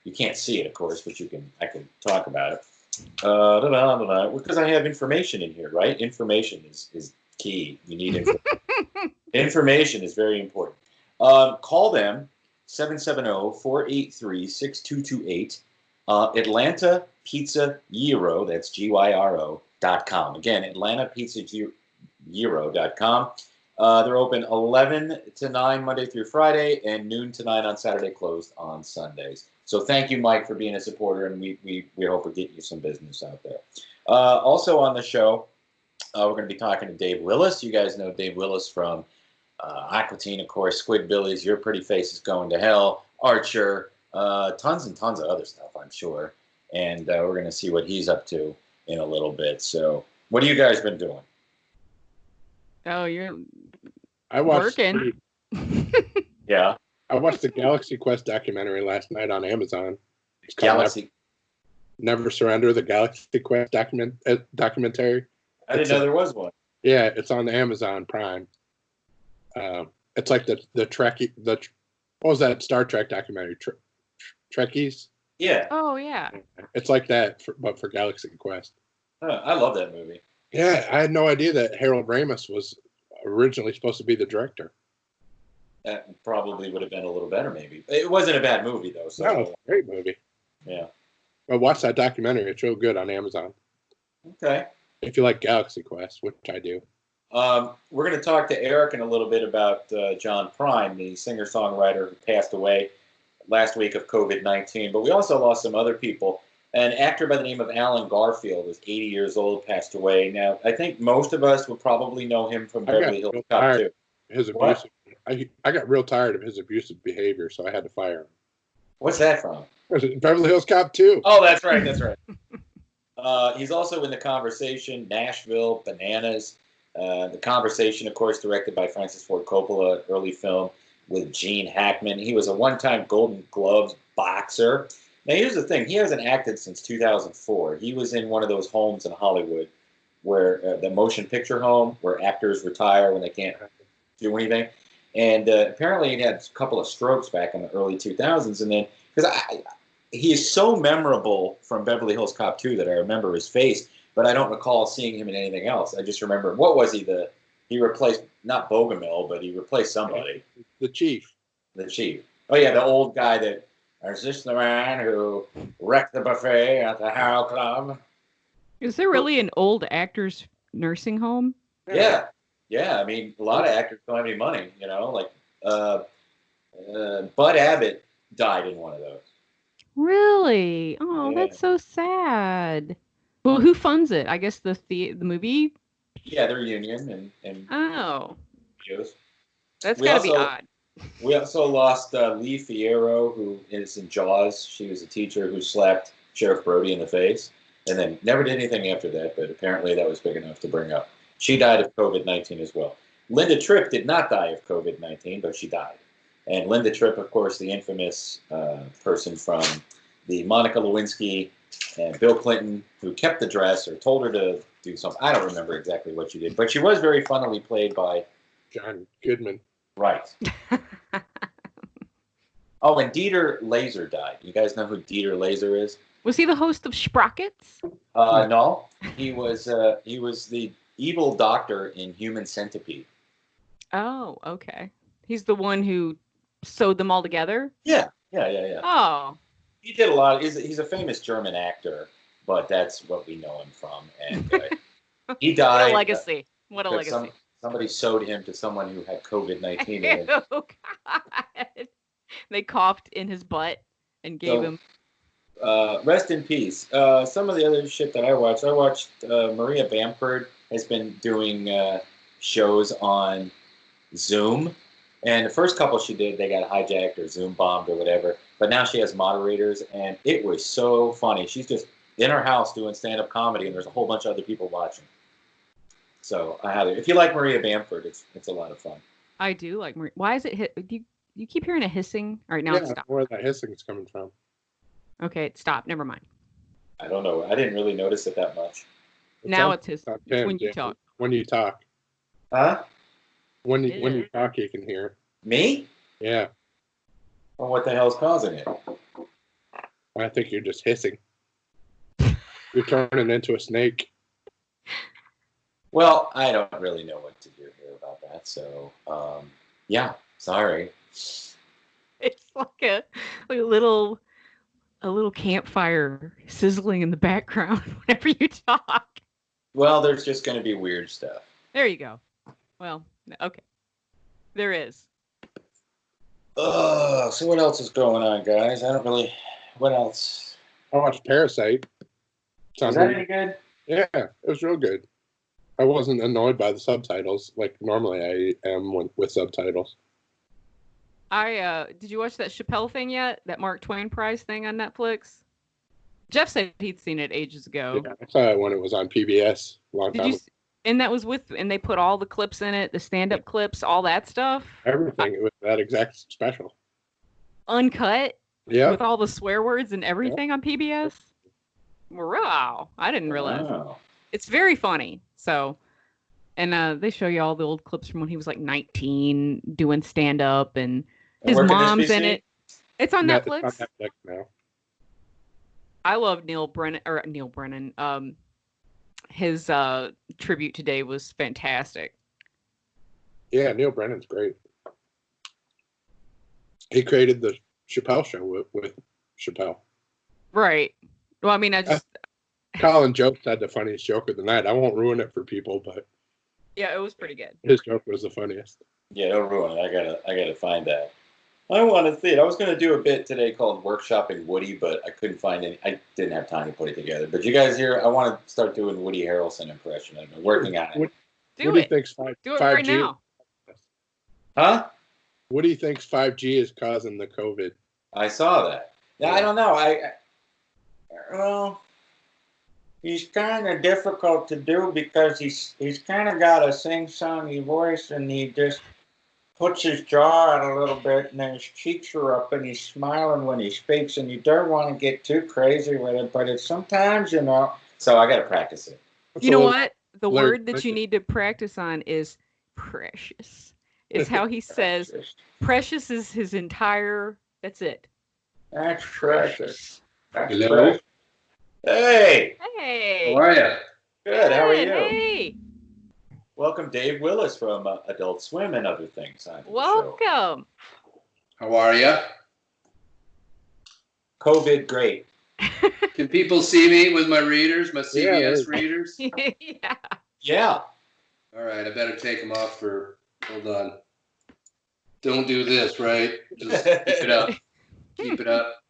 you can't see it, of course, but I can talk about it. Because I have information in here, right? Information is key. You need information. Information is very important. Call them, 770-483-6228. Atlanta Pizza Gyro, that's GYRO.com. Again, Atlanta Pizza Gyro.com. They're open 11 to 9 Monday through Friday and noon to 9 on Saturday, closed on Sundays. So thank you, Mike, for being a supporter, and we hope we get you some business out there. Also on the show, We're going to be talking to Dave Willis. You guys know Dave Willis from Aqua Teen, of course, Squidbillies, Your Pretty Face is Going to Hell, Archer, tons and tons of other stuff, I'm sure. And we're going to see what he's up to in a little bit. So, what have you guys been doing? Oh, I watched working. Yeah. I watched the Galaxy Quest documentary last night on Amazon. It's called Galaxy. Never Surrender, the Galaxy Quest documentary. I didn't know there was one. Yeah, it's on the Amazon Prime. It's like the Trekkie, what was that Star Trek documentary? Trekkies? Yeah. Oh, yeah. It's like that, but for Galaxy Quest. I love that movie. Yeah, I had no idea that Harold Ramis was originally supposed to be the director. That probably would have been a little better, maybe. It wasn't a bad movie, though. So. No, it's a great movie. Yeah. But watch that documentary. It's real good on Amazon. Okay. If you like Galaxy Quest, which I do. We're going to talk to Eric in a little bit about John Prine, the singer-songwriter who passed away last week of COVID-19. But we also lost some other people. An actor by the name of Alan Garfield was 80 years old, passed away. Now, I think most of us would probably know him from Beverly Hills Cop 2. His abusive. I got real tired of his abusive behavior, so I had to fire him. What's that from? Beverly Hills Cop 2. Oh, that's right. That's right. He's also in The Conversation, Nashville, Bananas. The Conversation, of course, directed by Francis Ford Coppola, early film with Gene Hackman. He was a one-time Golden Gloves boxer. Now, here's the thing. He hasn't acted since 2004. He was in one of those homes in Hollywood where the motion picture home where actors retire when they can't do anything. And apparently he had a couple of strokes back in the early 2000s. And then, because he is so memorable from Beverly Hills Cop 2 that I remember his face, but I don't recall seeing him in anything else. I just remember, what was he? He replaced, not Bogomil, but he replaced somebody. The Chief. The Chief. Oh, yeah, the old guy that, is this the man who wrecked the buffet at the Harrow Club? Is there really an old actors nursing home? Yeah. Yeah, I mean, a lot of actors don't have any money, you know, like Bud Abbott died in one of those. Really? Oh, Yeah. that's so sad. Well, who funds it? I guess the movie? Yeah, they're union and Oh, studios. that's We got to be also- odd. We also lost Lee Fierro, who is in Jaws. She was a teacher who slapped Sheriff Brody in the face and then never did anything after that, but apparently that was big enough to bring up. She died of COVID-19 as well. Linda Tripp did not die of COVID-19, but she died. And Linda Tripp, of course, the infamous person from the Monica Lewinsky and Bill Clinton, who kept the dress or told her to do something. I don't remember exactly what she did, but she was very funnily played by John Goodman. Right. Oh, and Dieter Laser died. You guys know who Dieter Laser is? Was he the host of Sprockets? No. He was the evil doctor in Human Centipede. Oh, okay. He's the one who sewed them all together? Yeah. Oh. He did a lot. He's a famous German actor, but that's what we know him from. And he died. What a legacy. What a legacy. Somebody sewed him to someone who had COVID-19. Oh, God. They coughed in his butt and gave him. Rest in peace. Some of the other shit that I watched Maria Bamford has been doing shows on Zoom. And the first couple she did, they got hijacked or Zoom bombed or whatever. But now she has moderators, and it was so funny. She's just in her house doing stand-up comedy, and there's a whole bunch of other people watching. So if you like Maria Bamford, it's a lot of fun. I do like Maria. Why is it do you keep hearing a hissing? All right, now it's stopped. Where that hissing's coming from. Okay, it stopped. Never mind. I don't know. I didn't really notice it that much. Now it's his It's when you talk. When you talk. Huh? When you talk, you can hear. Me? Yeah. Well, what the hell's causing it? I think you're just hissing. You're turning into a snake. Well, I don't really know what to do here about that. So, yeah, sorry. It's like a little campfire sizzling in the background whenever you talk. Well, there's just going to be weird stuff. There you go. Well, okay. There is. So what else is going on, guys? What else? I watched Parasite. Is that any good? Yeah, it was real good. I wasn't annoyed by the subtitles like normally I am with subtitles. Did you watch that Chappelle thing yet? That Mark Twain Prize thing on Netflix? Jeff said he'd seen it ages ago. Yeah, I saw it when it was on PBS a long time ago. And that was and they put all the clips in it, the stand-up clips, all that stuff. Everything. It was that exact special. Uncut? Yeah. With all the swear words and everything on PBS? Wow. I didn't realize. Wow. It's very funny. So, and they show you all the old clips from when he was like 19 doing stand-up, and his mom's in it. It's on Netflix. It's on Netflix now. I love Neil Brennan. His tribute today was fantastic. Yeah, Neil Brennan's great. He created the Chappelle Show with Chappelle. Right. Well, I mean, Colin Jost had the funniest joke of the night. I won't ruin it for people, but yeah, it was pretty good. His joke was the funniest. Yeah, don't ruin it. I gotta find that. I want to see it. I was going to do a bit today called Workshopping Woody, but I couldn't find any. I didn't have time to put it together. But you guys here, I want to start doing Woody Harrelson impression. I've been working on it. Woody thinks 5G. Do it right now. Huh? Woody thinks 5G is causing the COVID. I saw that. Yeah, I don't know. Well, he's kind of difficult to do because he's kind of got a sing-songy voice, and he just puts his jaw out a little bit, and then his cheeks are up, and he's smiling when he speaks, and you don't want to get too crazy with it, but it's sometimes, so I got to practice it. You know what? The word that you need to practice on is precious. It's how he says precious is his entire, that's it. That's precious. Hello? Precious. Hey! Hey! How are you? Good, how are you? Hey! Welcome, Dave Willis from Adult Swim and other things. Welcome. How are you? COVID, great. Can people see me with my readers, my CBS readers? Yeah. Yeah. All right, I better take them off hold on. Don't do this, right? Just keep it up. Keep it up.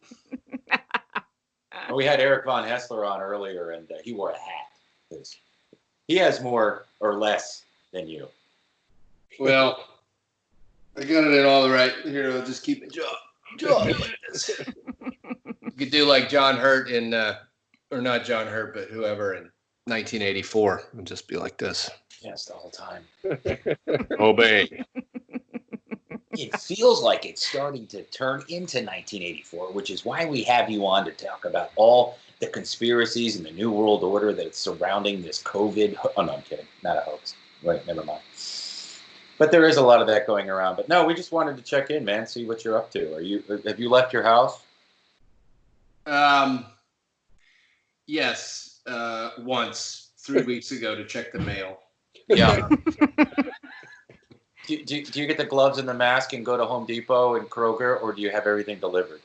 We had Eric Vonhaessler on earlier, and he wore a hat. He has more or less than you. Well, I got it in all the right. Here, I'll just keep it jaw like this. You could do like John Hurt or not John Hurt, but whoever in 1984, and just be like this. Yes, the whole time. Obey. It feels like it's starting to turn into 1984, which is why we have you on to talk about all the conspiracies and the New World Order that's surrounding this COVID. Oh, no, I'm kidding. Not a hoax. Wait, never mind. But there is a lot of that going around. But no, we just wanted to check in, man, see what you're up to. Have you left your house? Yes, once 3 weeks ago to check the mail. Yeah. Do you get the gloves and the mask and go to Home Depot and Kroger, or do you have everything delivered?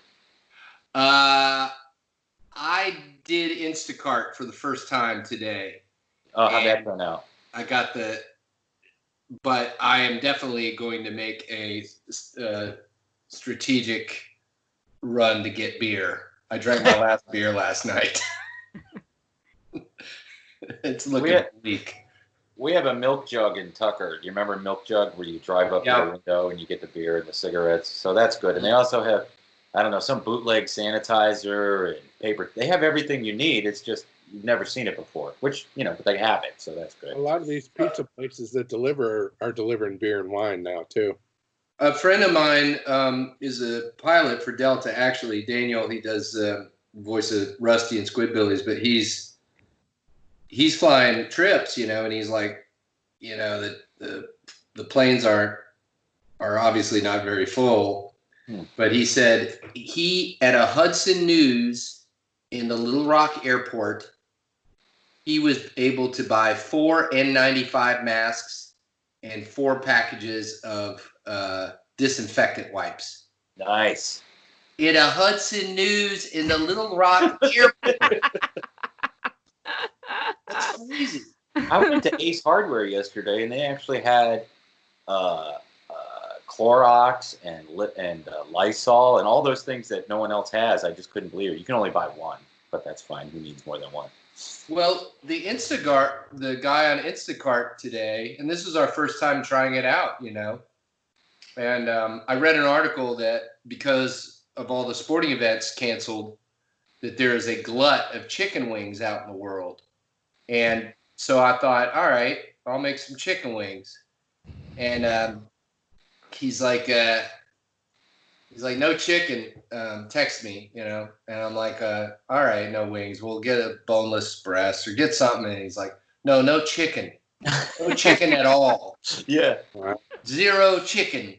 I did Instacart for the first time today. Oh, how'd that turn out? I got but I am definitely going to make a strategic run to get beer. I drank my last beer last night. It's looking bleak. We have a milk jug in Tucker. Do you remember milk jug where you drive up to the window and you get the beer and the cigarettes? So that's good. And they also have, I don't know, some bootleg sanitizer and paper. They have everything you need. It's just you've never seen it before, which, but they have it. So that's good. A lot of these pizza places that deliver are delivering beer and wine now, too. A friend of mine is a pilot for Delta, actually. Daniel, he does voice of Rusty and Squidbillies, but he's flying trips, and he's like, that the planes are obviously not very full. But he said at a Hudson News in the Little Rock Airport, he was able to buy 4 N95 masks and 4 packages of disinfectant wipes. Nice. In a Hudson News in the Little Rock Airport. That's crazy. I went to Ace Hardware yesterday, and they actually had Clorox and Lysol and all those things that no one else has. I just couldn't believe it. You can only buy one, but that's fine. Who needs more than one? Well, the guy on Instacart today, and this is our first time trying it out, and I read an article that because of all the sporting events canceled, that there is a glut of chicken wings out in the world. And so I thought, all right, I'll make some chicken wings. And he's like, no chicken, text me, and I'm like, all right, no wings. We'll get a boneless breast or get something. And he's like, no chicken. No chicken at all. Yeah. Zero chicken.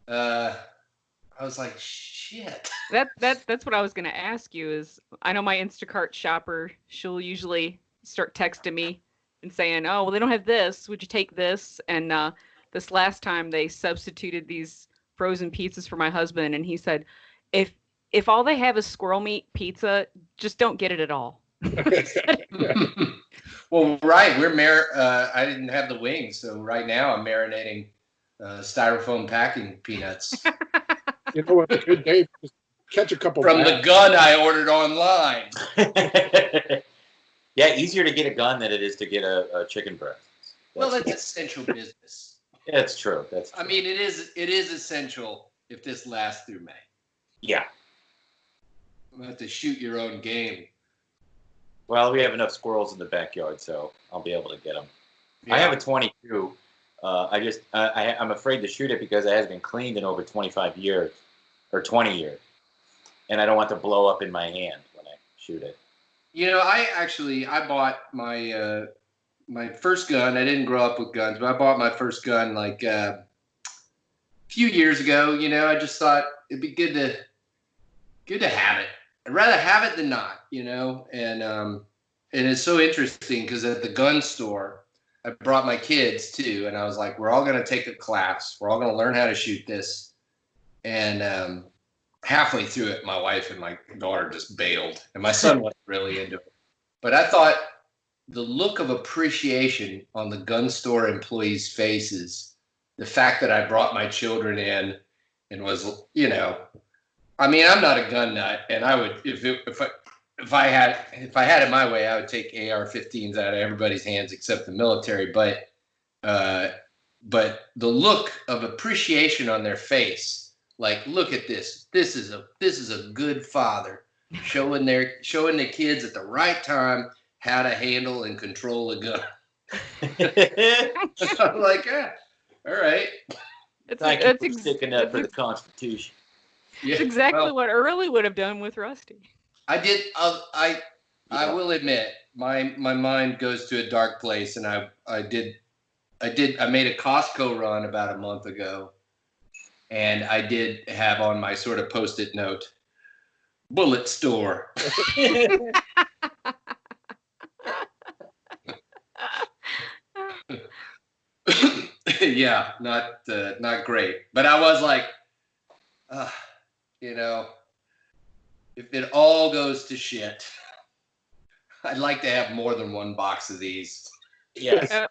I was like, shit. That's what I was gonna ask you. Is I know my Instacart shopper, she'll usually start texting me and saying, oh, well, they don't have this. Would you take this? And this last time they substituted these frozen pizzas for my husband, and he said, if all they have is squirrel meat pizza, just don't get it at all. Well, right, I didn't have the wings, so right now I'm marinating styrofoam packing peanuts. You know what? Good day. Just catch a couple from the gun I ordered online. Yeah, easier to get a gun than it is to get a chicken breast. That's essential business. Yeah, that's true. I mean, it is essential if this lasts through May. Yeah. I'm going to have to shoot your own game. Well, we have enough squirrels in the backyard, so I'll be able to get them. Yeah. I have a 22. I'm afraid to shoot it because it has been cleaned in over 25 years or 20 years. And I don't want to blow up in my hand when I shoot it. I bought my my first gun. I didn't grow up with guns, but I bought my first gun like a few years ago. I just thought it'd be good to have it. I'd rather have it than not, and it's so interesting because at the gun store, I brought my kids too, and I was like, we're all going to take a class. We're all going to learn how to shoot this. And halfway through it, my wife and my daughter just bailed, and my son wasn't really into it. But I thought the look of appreciation on the gun store employees' faces, the fact that I brought my children in and was, I mean, I'm not a gun nut, and I would, if I had it my way, I would take AR-15s out of everybody's hands except the military. But the look of appreciation on their face, like, look at this. This is a good father showing the kids at the right time how to handle and control a gun. I'm like, all right. Thank you for sticking up for the Constitution. Yeah, it's exactly what Early would have done with Rusty. I did. I will admit, my mind goes to a dark place, and I made a Costco run about a month ago, and I did have on my sort of Post-it note, bullet store. Yeah, not great. But I was like, if it all goes to shit, I'd like to have more than one box of these. Yes.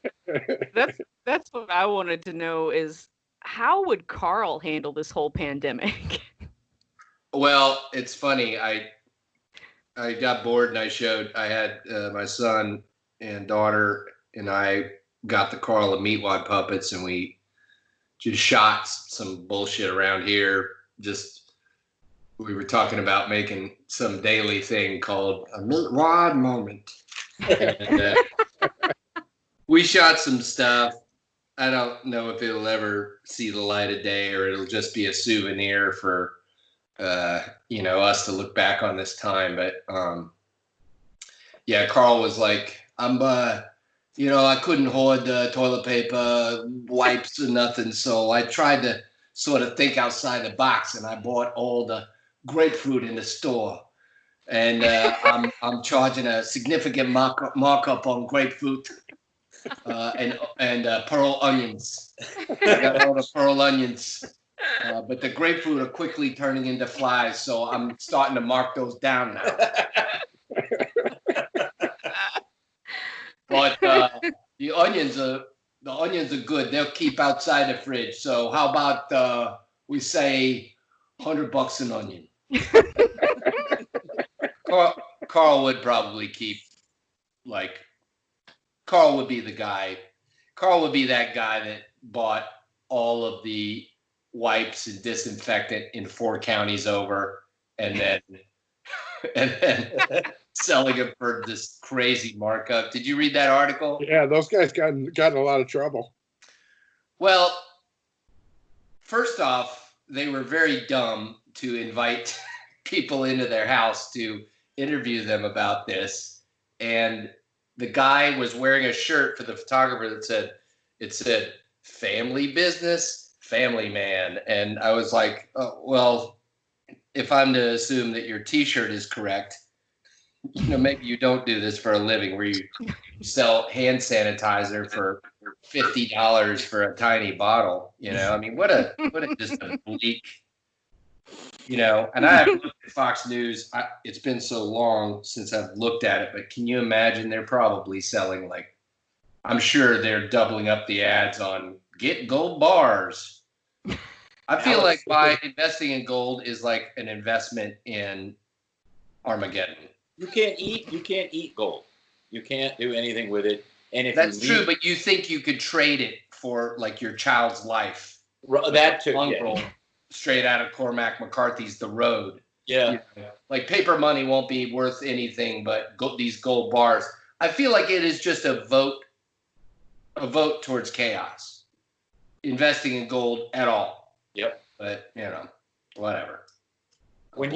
That's what I wanted to know is how would Carl handle this whole pandemic? Well, it's funny. I got bored and I had my son and daughter and I got the Carl of Meatwad puppets and we just shot some bullshit around here. We were talking about making some daily thing called a Meatwad moment. And, we shot some stuff. I don't know if it'll ever see the light of day or it'll just be a souvenir for, us to look back on this time. But, Carl was like, I couldn't hoard toilet paper, wipes, or nothing. So I tried to sort of think outside the box, and I bought all the grapefruit in the store. And I'm charging a significant markup on grapefruit and pearl onions. I got all the pearl onions. But the grapefruit are quickly turning into flies, so I'm starting to mark those down now. But the onions are good. They'll keep outside the fridge. So how about we say $100 an onion? Carl would probably keep, like, Carl would be the guy. Carl would be that guy that bought all of the wipes and disinfectant in 4 counties over, and then selling them for this crazy markup. Did you read that article? Yeah, those guys got in a lot of trouble. Well, first off, they were very dumb to invite people into their house to interview them about this. And the guy was wearing a shirt for the photographer that said, family business, family man. And I was like, oh, well, if I'm to assume that your T-shirt is correct, maybe you don't do this for a living where you sell hand sanitizer for $50 for a tiny bottle. I mean, what a just a bleak, and I haven't looked at Fox News. It's been so long since I've looked at it, but can you imagine they're probably selling, like, I'm sure they're doubling up the ads on get gold bars. I feel like by investing in gold is like an investment in Armageddon. You can't eat gold. You can't do anything with it. And if that's true, but you think you could trade it for, like, your child's life? That too. Uncle, straight out of Cormac McCarthy's The Road. Yeah. Like, paper money won't be worth anything, but these gold bars. I feel like it is just a vote towards chaos. Investing in gold at all. Yep. But whatever. When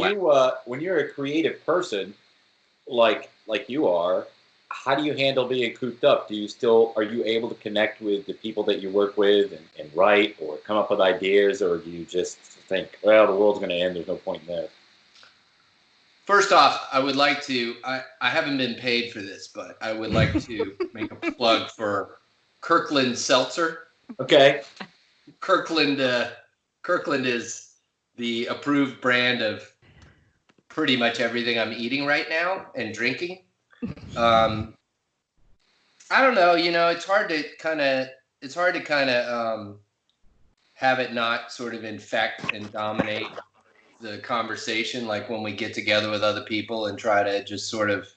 you're a creative person, like you are, how do you handle being cooped up? Are you able to connect with the people that you work with and write or come up with ideas, or do you just think, well, the world's going to end, there's no point in that? First off, I would like to, I haven't been paid for this, but I would like to make a plug for Kirkland Seltzer. Okay. Kirkland is the approved brand of pretty much everything I'm eating right now and drinking. I don't know, it's hard to kind of have it not sort of infect and dominate the conversation, like when we get together with other people and try to just sort of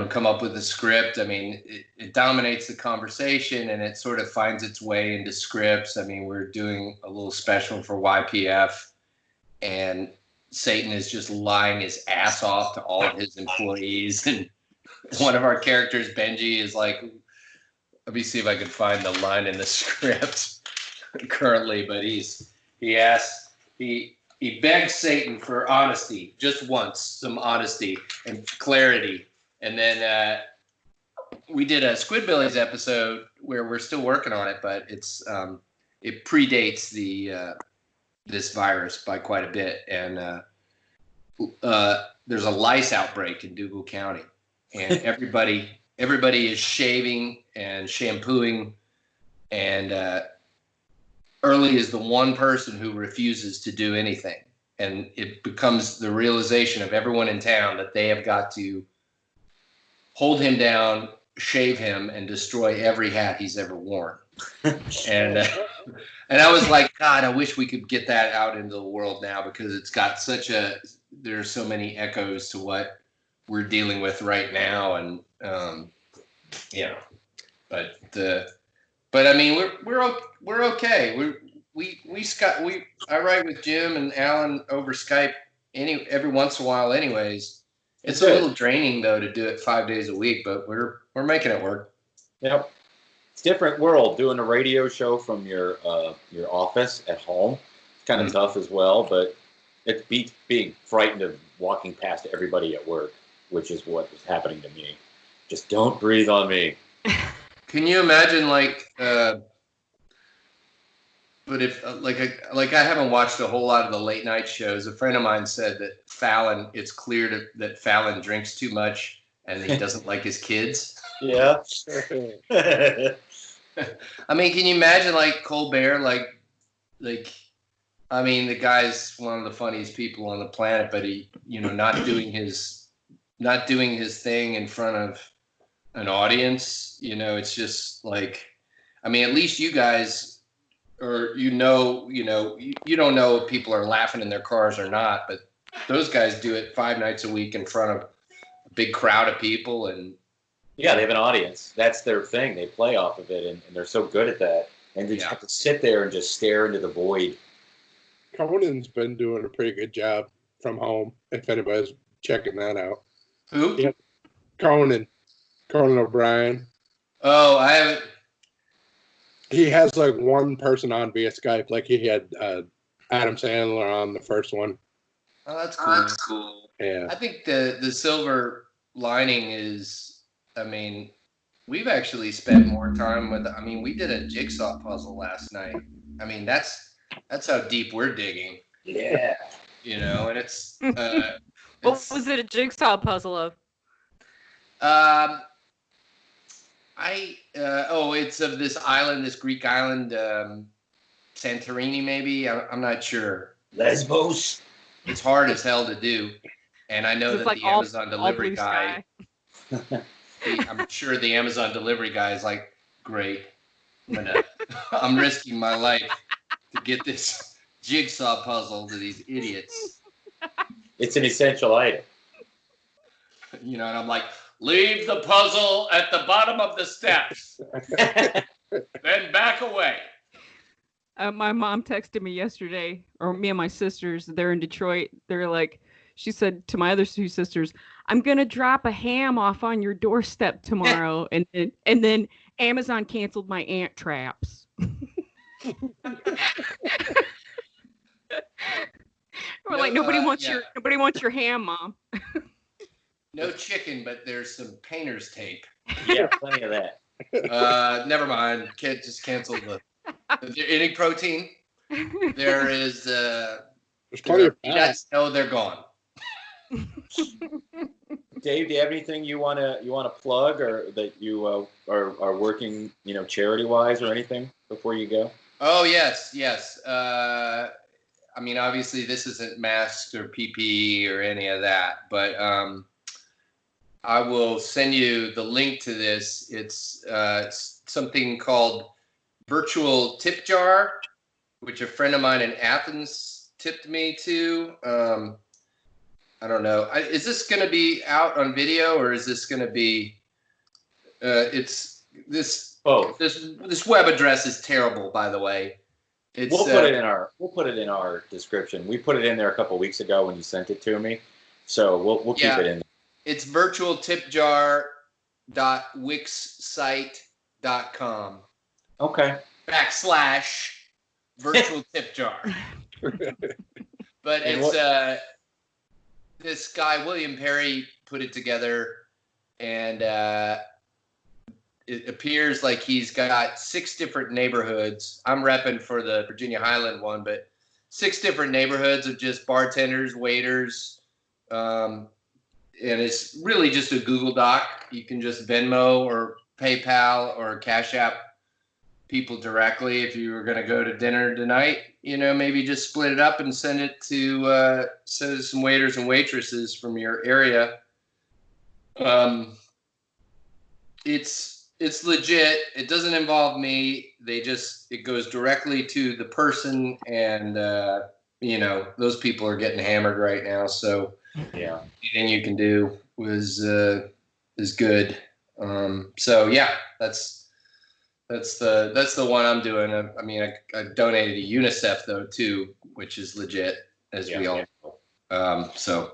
come up with a script. I mean, it dominates the conversation and it sort of finds its way into scripts. I mean, we're doing a little special for YPF, and Satan is just lying his ass off to all of his employees. And one of our characters, Benji, is like, let me see if I can find the line in the script currently, but he begs Satan for honesty, just once, some honesty and clarity. And then we did a Squidbillies episode where we're still working on it, but it predates this virus by quite a bit. And there's a lice outbreak in Duval County, and everybody is shaving and shampooing, and Early is the one person who refuses to do anything. And it becomes the realization of everyone in town that they have got to hold him down, shave him, and destroy every hat he's ever worn. And I was like, God, I wish we could get that out into the world now, because it's got there are so many echoes to what we're dealing with right now. And, but I mean, we're okay. I write with Jim and Alan over Skype every once in a while anyways. It's a little draining though to do it 5 days a week, but we're making it work. Yep. It's a different world doing a radio show from your office at home. It's kind of tough as well, but it beats being frightened of walking past everybody at work, which is what is happening to me. Just don't breathe on me. Can you imagine, but if I haven't watched a whole lot of the late night shows. A friend of mine said that it's clear that Fallon drinks too much and he doesn't like his kids. Yeah. I mean, can you imagine Colbert, I mean, the guy's one of the funniest people on the planet, but he, not doing his thing in front of an audience, it's just I mean, at least you guys, or you don't know if people are laughing in their cars or not, but those guys do it 5 nights a week in front of big crowd of people, and yeah, they have an audience. That's their thing. They play off of it, and they're so good at that. And they just have to sit there and just stare into the void. Conan's been doing a pretty good job from home, if anybody's checking that out. Who? Yeah. Conan O'Brien. Oh, I haven't. He has like one person on via Skype, like he had Adam Sandler on the first one. Oh, that's cool. That's cool. Yeah. I think the silver lining is, I mean, we've actually spent more time with. I mean, we did a jigsaw puzzle last night. I mean, that's how deep we're digging. Yeah. You know, and it's. What was it a jigsaw puzzle of? It's of this island, this Greek island, Santorini, maybe. I'm not sure. Lesbos. It's hard as hell to do, and I know that like the Amazon delivery guy. I'm sure the Amazon delivery guy is like, great. I'm risking my life to get this jigsaw puzzle to these idiots. It's an essential item. You know, and I'm like, leave the puzzle at the bottom of the steps. Then back away. My mom texted me yesterday, or me and my sisters, they're in Detroit. They're like, she said to my other two sisters, I'm going to drop a ham off on your doorstep tomorrow. and then Amazon canceled my ant traps. We're like, nobody wants your ham, Mom. No chicken, but there's some painter's tape. Yeah, plenty of that. Never mind. Kid just canceled the. Any protein? There is. There's plenty of peanuts. No, they're gone. Dave, do you have anything you want to plug, or that you are working, charity wise, or anything before you go? Oh yes. I mean, obviously, this isn't masks or PPE or any of that, but I will send you the link to this. It's something called Virtual Tip Jar, which a friend of mine in Athens tipped me to. I don't know. Is this going to be out on video, or is this going to be? It's this. Oh, this web address is terrible, by the way. We'll put it in our description. We put it in there a couple weeks ago when you sent it to me, so we'll keep it in there. It's virtualtipjar.wixsite.com. Okay. /virtual tip jar. But it's this guy William Perry put it together, and it appears like he's got 6 different neighborhoods. I'm repping for the Virginia Highland one, but 6 different neighborhoods of just bartenders, waiters, and it's really just a Google Doc. You can just Venmo or PayPal or Cash App people directly if you were going to go to dinner tonight. Maybe just split it up and send it to some waiters and waitresses from your area. It's legit. It doesn't involve me. It goes directly to the person, and those people are getting hammered right now. So yeah, anything you can do is good. So yeah, that's the one I'm doing. I mean, I donated to UNICEF though too, which is legit, as we all know. So.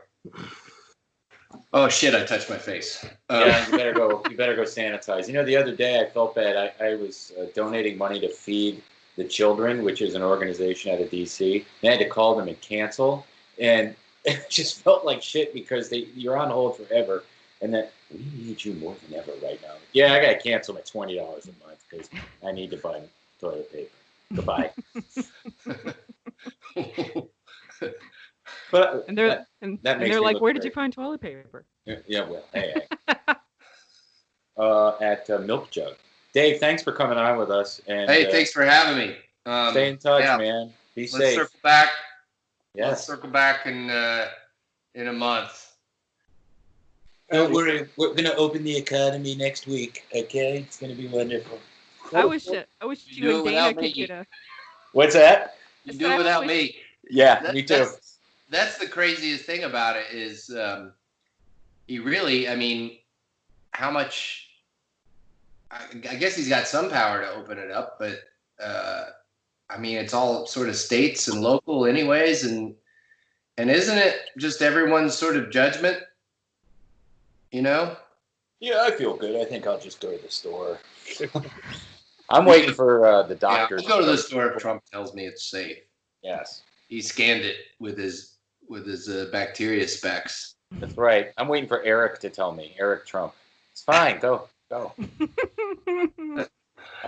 Oh shit! I touched my face. Yeah, you better go sanitize. The other day I felt bad. I was donating money to Feed the Children, which is an organization out of DC. And I had to call them and cancel, and it just felt like shit because you're on hold forever, and then we need you more than ever right now. Yeah, I gotta cancel my $20 a month because I need to buy toilet paper. Goodbye. But they're like, where did you find toilet paper? Yeah, well, hey. At Milk Jug. Dave, thanks for coming on with us. And hey, thanks for having me. Stay in touch, man. Be safe. Let's circle back. Yes. Let's circle back in a month. Don't worry, we're gonna open the academy next week. Okay, it's gonna be wonderful. I wish you and Dana could get a. What's that? You do it without me. Yeah, me too. That's the craziest thing about it is he really, I mean, how much? I guess he's got some power to open it up, but I mean, it's all sort of states and local, anyways, and isn't it just everyone's sort of judgment? You know? Yeah, I feel good. I think I'll just go to the store. I'm waiting for the doctor. Yeah, I'll go to the store if Trump tells me it's safe. Yes. He scanned it with his bacteria specs. That's right. I'm waiting for Eric to tell me. Eric Trump. It's fine. Go. All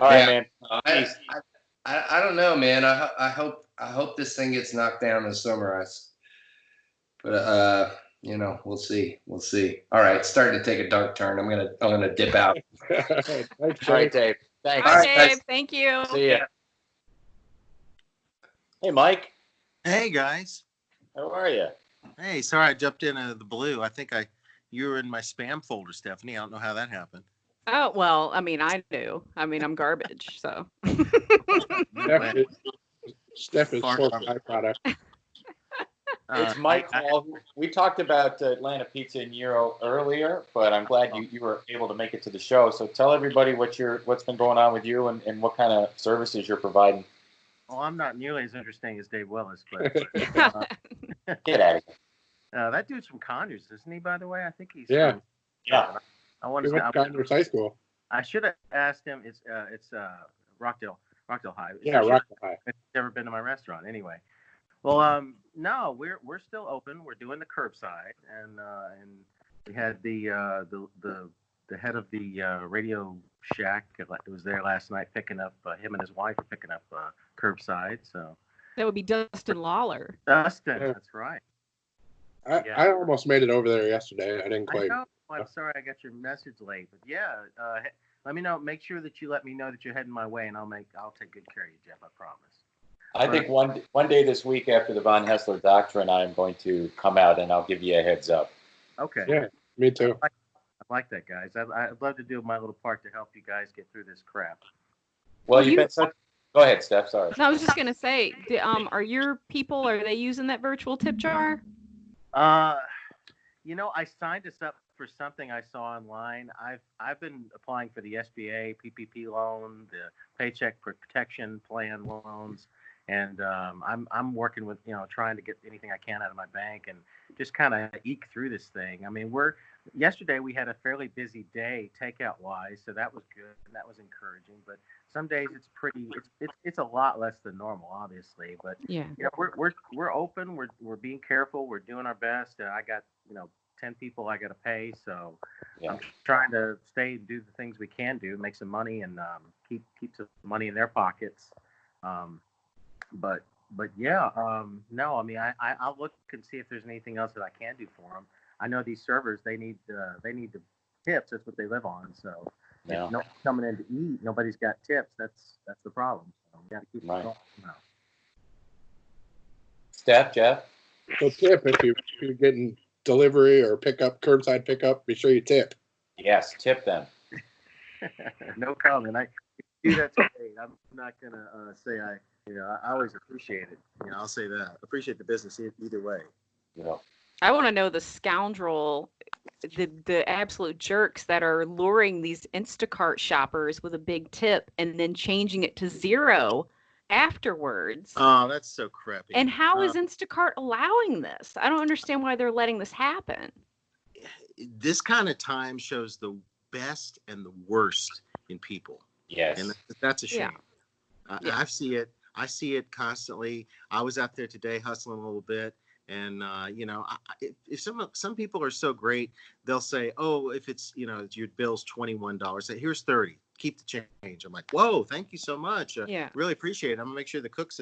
right, man. I don't know, man. I hope this thing gets knocked down in the summer. But you know, we'll see. All right, it's starting to take a dark turn. I'm gonna dip out. All right, Dave. Thanks. All right, Dave. Thank you. See ya. Hey, Mike. Hey, guys. How are you? Hey, sorry I jumped in out of the blue. I think you were in my spam folder, Stephanie. I don't know how that happened. Oh, well, I mean, I do. I mean, I'm garbage, so. Steph is full byproduct. It's Mike Hall. We talked about Atlanta Pizza and Euro earlier, but I'm glad you were able to make it to the show. So tell everybody what's been going on with you and what kind of services you're providing. Well, I'm not nearly as interesting as Dave Willis, but Get at it. That dude's from Conyers, isn't he? By the way, I think he's. Yeah. Yeah. I want to. He went to Conyers High School. I should have asked him. It's Rockdale High. Yeah, Rockdale High. He's never been to my restaurant anyway. Well, no, we're still open. We're doing the curbside, and we had the head of the Radio Shack. It was there last night picking up. Him and his wife are picking up curbside. So That would be Dustin Lawler. Dustin, that's right. I almost made it over there yesterday. I didn't quite. I know. I'm sorry I got your message late, but yeah, let me know. Make sure that you let me know that you're heading my way, and I'll take good care of you, Jeff. I promise. I think one day this week after the Vonhaessler Doctrine, I'm going to come out and I'll give you a heads up. Okay. Yeah, me too. I like that, guys. I'd love to do my little part to help you guys get through this crap. Well, you've been such. Go ahead, Steph. Sorry. No, I was just gonna say, are your people? Are they using that virtual tip jar? I signed us up for something I saw online. I've been applying for the SBA PPP loan, the Paycheck Protection Plan loans, and I'm working with trying to get anything I can out of my bank and just kind of eke through this thing. I mean, yesterday we had a fairly busy day takeout wise, so that was good and that was encouraging. But some days it's a lot less than normal, obviously. But yeah, we're open. We're being careful. We're doing our best. I got 10 people I got to pay, so I'm trying to stay and do the things we can do, make some money, and keep some money in their pockets. But yeah, no, I mean, I'll look and see if there's anything else that I can do for them. I know these servers, they need the tips. That's what they live on. So if no one's coming in to eat, nobody's got tips. That's the problem. So we got to keep it going now. Steph, Jeff? So tip if you're getting delivery or curbside pickup, be sure you tip. Yes, tip them. No comment. I do that today. I'm not gonna say I always appreciate it. I'll say that. Appreciate the business either way. I want to know the scoundrel, the absolute jerks that are luring these Instacart shoppers with a big tip and then changing it to zero afterwards. Oh, that's so crappy. And how is Instacart allowing this? I don't understand why they're letting this happen. This kind of time shows the best and the worst in people. Yes. And that's a shame. Yeah. I see it constantly. I was out there today hustling a little bit. And, if some people are so great, they'll say, oh, if it's, your bill's $21, say, here's $30, keep the change. I'm like, whoa, thank you so much. Really appreciate it. I'm gonna make sure the cooks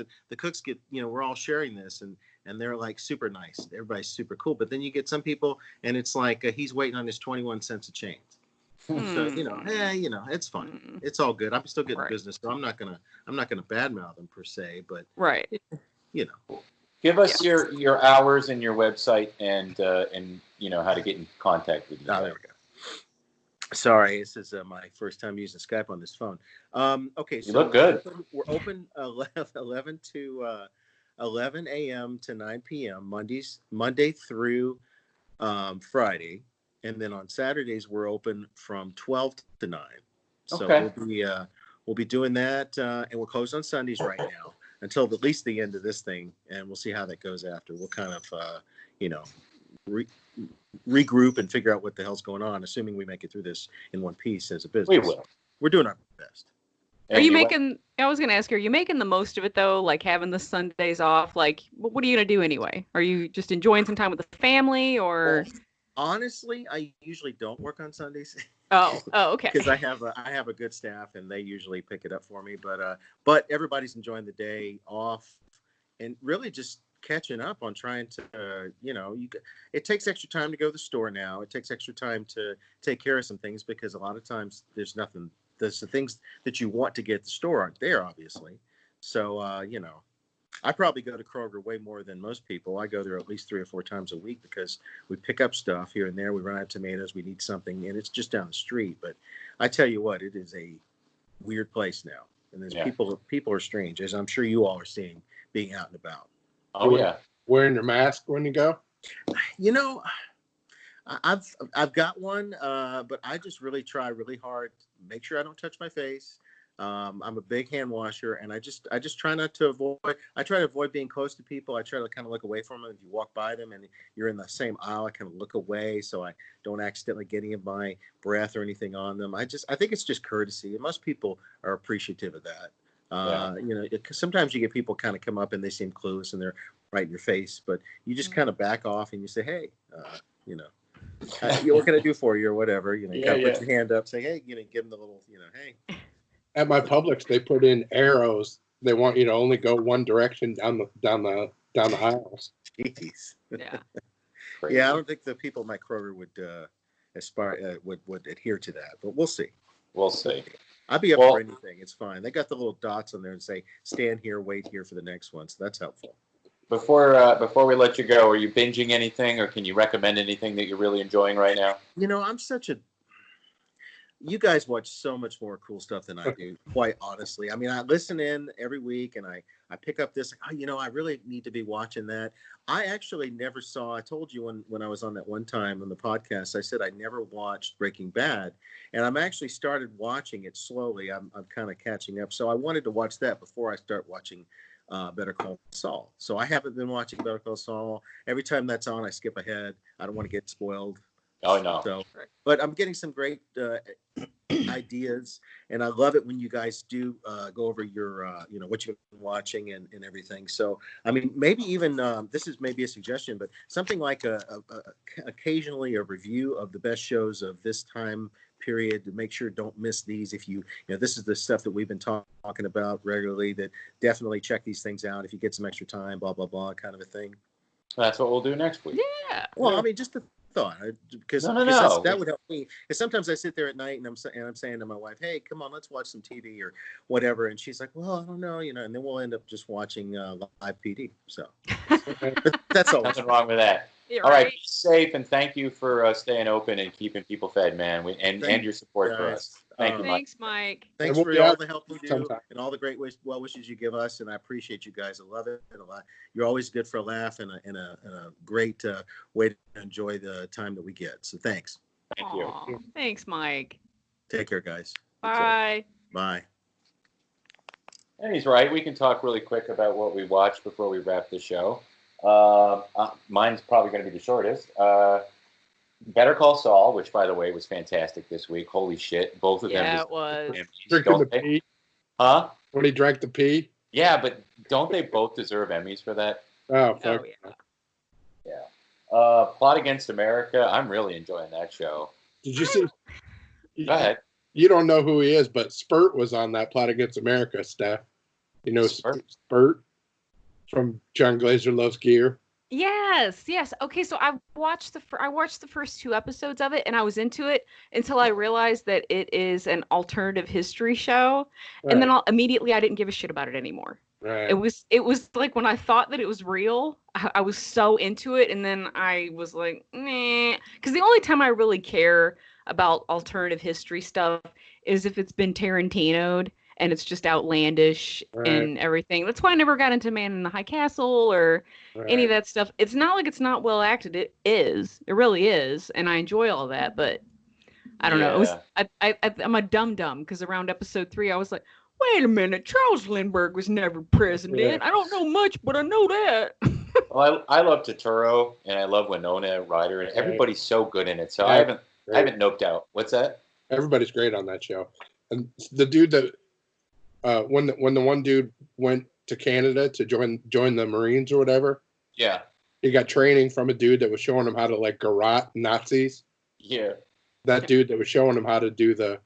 get, we're all sharing this. And they're like super nice. Everybody's super cool. But then you get some people and it's like, he's waiting on his 21 cents a change. So, it's fine. It's all good. I'm still getting business. So I'm not gonna badmouth them per se, but right. Give us your hours and your website and how to get in contact with you. Oh, there we go. Sorry, this is my first time using Skype on this phone. Okay, so you look good. We're open 11 a.m. to 9 p.m. Monday through Friday, and then on Saturdays we're open from 12 to 9. So Okay. we'll be doing that, and we're closed on Sundays right now until at least the end of this thing, and we'll see how that goes after. We'll kind of regroup and figure out what the hell's going on, assuming we make it through this in one piece as a business. We will. We're doing our best. Are you making? I was going to ask you, are you making the most of it though? Like having the Sundays off? Like, what are you going to do anyway? Are you just enjoying some time with the family, or? Well, honestly, I usually don't work on Sundays. Oh, okay. Because I have a good staff and they usually pick it up for me. But everybody's enjoying the day off and really just catching up on trying to, it takes extra time to go to the store now. It takes extra time to take care of some things because a lot of times there's nothing. There's the things that you want to get at the store aren't there, obviously. So, I probably go to Kroger way more than most people. I go there at least 3 or 4 times a week because we pick up stuff here and there. We run out of tomatoes. We need something, and it's just down the street. But I tell you what, it is a weird place now. And there's people are strange, as I'm sure you all are seeing being out and about. Oh, yeah. Wearing your mask when you go? I've got one, but I just really try really hard to make sure I don't touch my face. I'm a big hand washer, and I just try not to avoid. I try to avoid being close to people. I try to kind of look away from them. If you walk by them and you're in the same aisle, I kind of look away so I don't accidentally get any of my breath or anything on them. I think it's just courtesy, and most people are appreciative of that. Sometimes you get people kind of come up and they seem clueless and they're right in your face, but you just kind of back off and you say, hey, what can I do for you or whatever? You put your hand up, say, hey, give them the little, hey. At my Publix, they put in arrows. They want you to only go one direction down the aisles. Jeez. Yeah. Yeah, I don't think the people at my Kroger would would adhere to that, but we'll see. We'll see. I'd be up for anything. It's fine. They got the little dots on there and say, stand here, wait here for the next one. So that's helpful. Before we let you go, are you binging anything, or can you recommend anything that you're really enjoying right now? You guys watch so much more cool stuff than I do, quite honestly. I mean, I listen in every week and I pick up this, I really need to be watching that. I actually never saw, I told you when I was on that one time on the podcast, I said I never watched Breaking Bad, and I'm actually started watching it slowly. I'm kind of catching up. So I wanted to watch that before I start watching Better Call Saul. So I haven't been watching Better Call Saul. Every time that's on, I skip ahead. I don't want to get spoiled. Oh, no. So, but I'm getting some great ideas, and I love it when you guys do go over your, what you've been watching and everything. So, I mean, maybe even this is maybe a suggestion, but something like occasionally a review of the best shows of this time period to make sure don't miss these. If this is the stuff that we've been talking about regularly, that definitely check these things out if you get some extra time, blah, blah, blah, kind of a thing. That's what we'll do next week. Yeah. Well, I mean, just thought because No. that would help me. Because sometimes I sit there at night and I'm saying to my wife, "Hey, come on, let's watch some TV or whatever," and she's like, "Well, I don't know," and then we'll end up just watching live PD. So that's all. Nothing wrong with that. You're all right, right. be safe, and thank you for staying open and keeping people fed, man. And your support for us. Thank you, Mike. Thanks, Mike. Thanks for all the help you do and all the great well wishes you give us, and I appreciate you guys. I love it a lot. You're always good for a laugh and a great way to enjoy the time that we get. So thanks. Thank you. Thanks, Mike. Take care, guys. Bye. Bye. And he's right. We can talk really quick about what we watched before we wrap the show. Mine's probably going to be the shortest. Better Call Saul, which, by the way, was fantastic this week. Holy shit. Both of them. Yeah, it was. Drinking the pee? Huh? When he drank the pee? Yeah, but don't they both deserve Emmys for that? Oh, fuck. Oh, yeah. Yeah. Plot Against America. I'm really enjoying that show. Did you see? Go ahead. You don't know who he is, but Spurt was on that Plot Against America, Steph. You know Spurt from John Glazer Loves Gear? Yes. Okay, so I watched the first 2 episodes of it, and I was into it until I realized that it is an alternative history show, and then I didn't give a shit about it anymore. Right. It was like when I thought that it was real, I was so into it, and then I was like, nah, because the only time I really care about alternative history stuff is if it's been Tarantino'd, and it's just outlandish and everything. That's why I never got into Man in the High Castle or any of that stuff. It's not like it's not well acted. It is. It really is, and I enjoy all that. But I don't know. It was, I'm a dum-dum because around episode 3, I was like, wait a minute, Charles Lindbergh was never president. I don't know much, but I know that. Well, I love Totoro, and I love Winona Ryder, and everybody's so good in it. So I haven't noped out. What's that? Everybody's great on that show. And the dude that when the one dude went to Canada to join the Marines or whatever, he got training from a dude that was showing him how to like garrote Nazis. Yeah, that dude that was showing him how to do the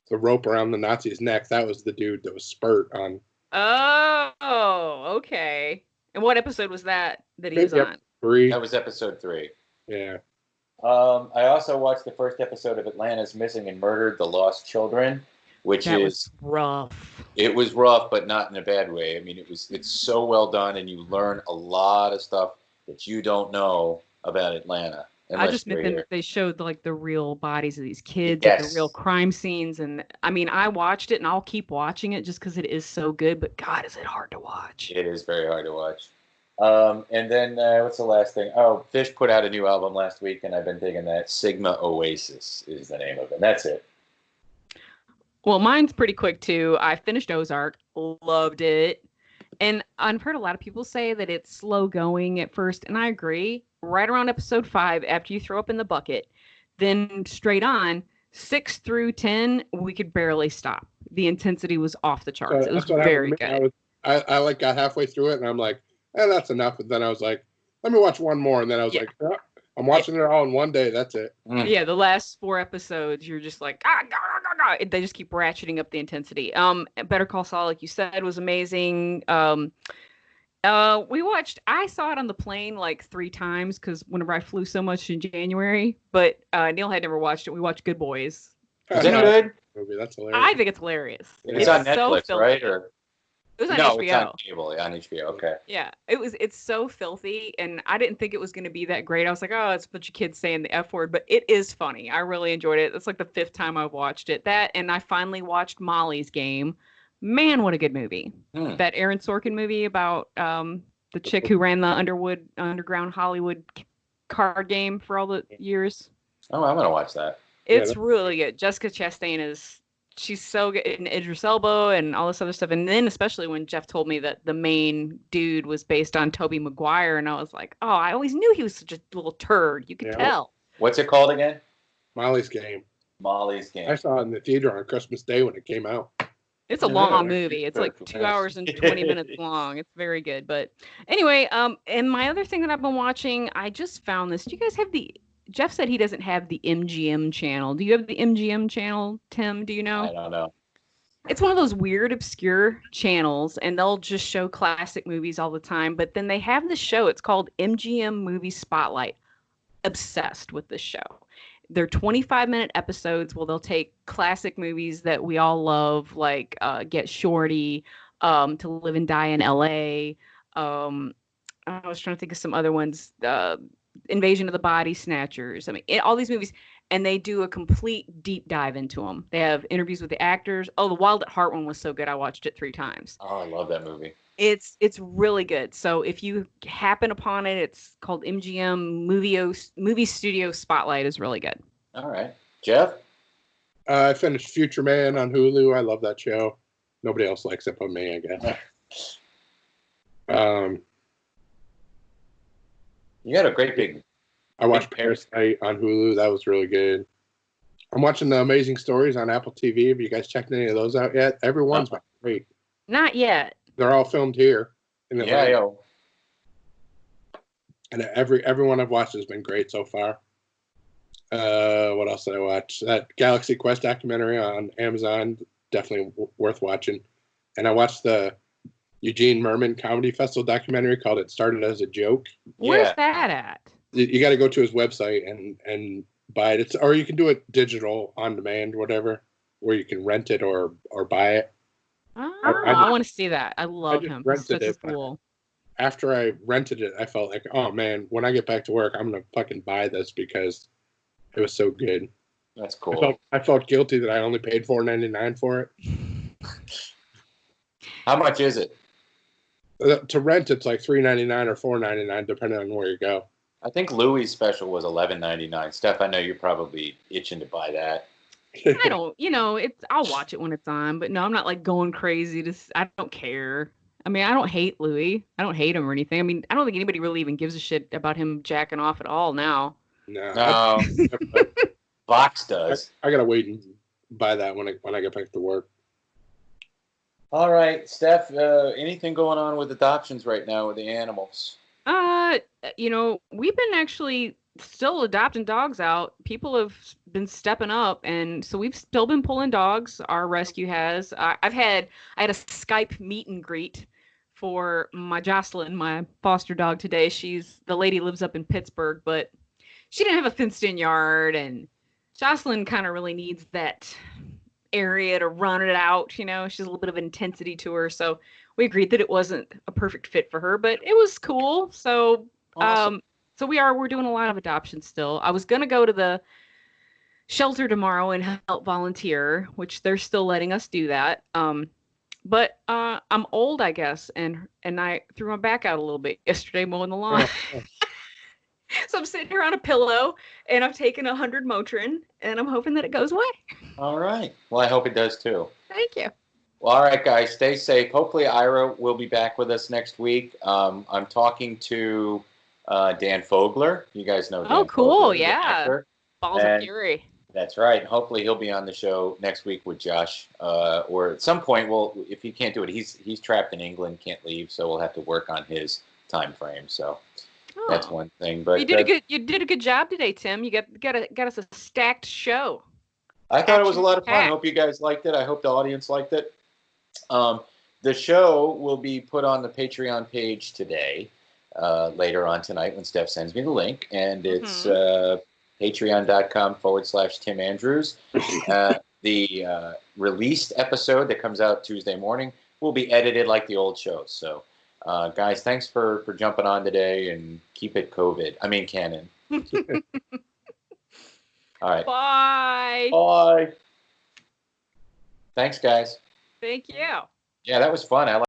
rope around the Nazi's neck, that was the dude that was Spurt on. Oh, okay. And what episode was that he was on? 3. That was episode 3. Yeah. I also watched the first episode of Atlanta's Missing and Murdered: The Lost Children, which was rough. It was rough, but not in a bad way. I mean, it's so well done, and you learn a lot of stuff that you don't know about Atlanta. I just meant that they showed like the real bodies of these kids at the real crime scenes. And I mean, I watched it and I'll keep watching it just because it is so good. But God, is it hard to watch? It is very hard to watch. And then what's the last thing? Oh, Fish put out a new album last week, and I've been digging that. Sigma Oasis is the name of it. That's it. Well, mine's pretty quick too. I finished Ozark, loved it. And I've heard a lot of people say that it's slow going at first, and I agree. Right around episode 5, after you throw up in the bucket, then straight on, 6 through 10, we could barely stop. The intensity was off the charts. It was very good. I like got halfway through it, and I'm like, that's enough. And then I was like, let me watch one more. And then I was like, I'm watching it all in one day. That's it. Yeah, the last 4 episodes, you're just like, they just keep ratcheting up the intensity. Better Call Saul, like you said, was amazing. I saw it on the plane like 3 times because whenever I flew so much in January, but Neil had never watched it. We watched Good Boys. Is it good? Movie. That's hilarious. I think it's hilarious. It's on Netflix, so right? Or it was on HBO. It's on cable. On HBO. Okay. Yeah, it's so filthy, and I didn't think it was going to be that great. I was like, oh, it's a bunch of kids saying the F word, but it is funny. I really enjoyed it. It's like the 5th time I've watched it. That, and I finally watched Molly's Game. Man, what a good movie! That Aaron Sorkin movie about the chick who ran the underground Hollywood card game for all the years. Oh, I'm gonna watch that. It's really good. Jessica Chastain she's so good, and Idris Elba and all this other stuff. And then especially when Jeff told me that the main dude was based on Tobey Maguire, and I was like, oh, I always knew he was such a little turd. You could tell. What's it called again? Molly's Game. Molly's Game. I saw it in the theater on Christmas Day when it came out. It's a long movie. It's like 2 hours and 20 minutes long. It's very good. But anyway, and my other thing that I've been watching, I just found this. Do you guys have Jeff said he doesn't have the MGM channel. Do you have the MGM channel, Tim? Do you know? I don't know. It's one of those weird, obscure channels, and they'll just show classic movies all the time. But then they have this show. It's called MGM Movie Spotlight. Obsessed with this show. They're 25-minute episodes where they'll take classic movies that we all love, like Get Shorty, To Live and Die in L.A. I was trying to think of some other ones. Invasion of the Body Snatchers. I mean, all these movies, and they do a complete deep dive into them. They have interviews with the actors. Oh, the Wild at Heart one was so good. I watched it 3 times. Oh, I love that movie. It's really good. So if you happen upon it, it's called MGM Movie Studio Spotlight. Is really good. All right, Jeff. I finished Future Man on Hulu. I love that show. Nobody else likes it but me, I guess. You got a great big. I watched Parasite on Hulu. That was really good. I'm watching The Amazing Stories on Apple TV. Have you guys checked any of those out yet? Everyone's been great. Not yet. They're all filmed here in Atlanta. Yeah. And everyone I've watched has been great so far. What else did I watch? That Galaxy Quest documentary on Amazon, definitely worth watching. And I watched the Eugene Merman Comedy Festival documentary called It Started as a Joke. Where's that at? You got to go to his website and buy it. Or you can do it digital on demand, whatever, where you can rent it or buy it. Oh, I want to see that. I love him. He's such a fool. After I rented it, I felt like, oh man, when I get back to work, I'm gonna fucking buy this because it was so good. That's cool. I felt guilty that I only paid $4.99 for it. How much is it? To rent, it's like $3.99 or $4.99, depending on where you go. I think Louis' special was $11.99. Steph, I know you're probably itching to buy that. I don't, I'll watch it when it's on, but no, I'm not like going crazy. I don't care. I mean, I don't hate Louis. I don't hate him or anything. I mean, I don't think anybody really even gives a shit about him jacking off at all now. No. Vox does. I gotta wait and buy that when I get back to work. All right, Steph. Anything going on with adoptions right now with the animals? We've been actually still adopting dogs out. People have been stepping up, and so we've still been pulling dogs. Our rescue has. I had a Skype meet and greet for my Jocelyn, my foster dog today. The lady lives up in Pittsburgh, but she didn't have a fenced-in yard, and Jocelyn kind of really needs that area to run it out. She's a little bit of intensity to her, so we agreed that it wasn't a perfect fit for her, but it was cool. So, awesome. So we're doing a lot of adoptions still. I was gonna go to the shelter tomorrow and help volunteer, which they're still letting us do that. But I'm old, I guess, and I threw my back out a little bit yesterday mowing the lawn. So I'm sitting here on a pillow, and I've taken 100 Motrin, and I'm hoping that it goes away. All right. Well, I hope it does too. Thank you. Well, all right, guys, stay safe. Hopefully, Ira will be back with us next week. I'm talking to Dan Fogler. You guys know Dan. Oh, cool. Fogler, yeah. Balls of Fury. That's right. Hopefully, he'll be on the show next week with Josh, or at some point. Well, if he can't do it, he's trapped in England, can't leave, so we'll have to work on his time frame. So. Oh. That's one thing, but you did a good job today, Tim. You got us a stacked show. I thought it was a lot of fun. I hope you guys liked it. I hope the audience liked it. The show will be put on the Patreon page today, later on tonight when Steph sends me the link, and it's patreon.com/Tim Andrews. The released episode that comes out Tuesday morning will be edited like the old shows. So. Guys, thanks for jumping on today, and keep it canon. All right. Bye. Bye. Thanks, guys. Thank you. Yeah, that was fun.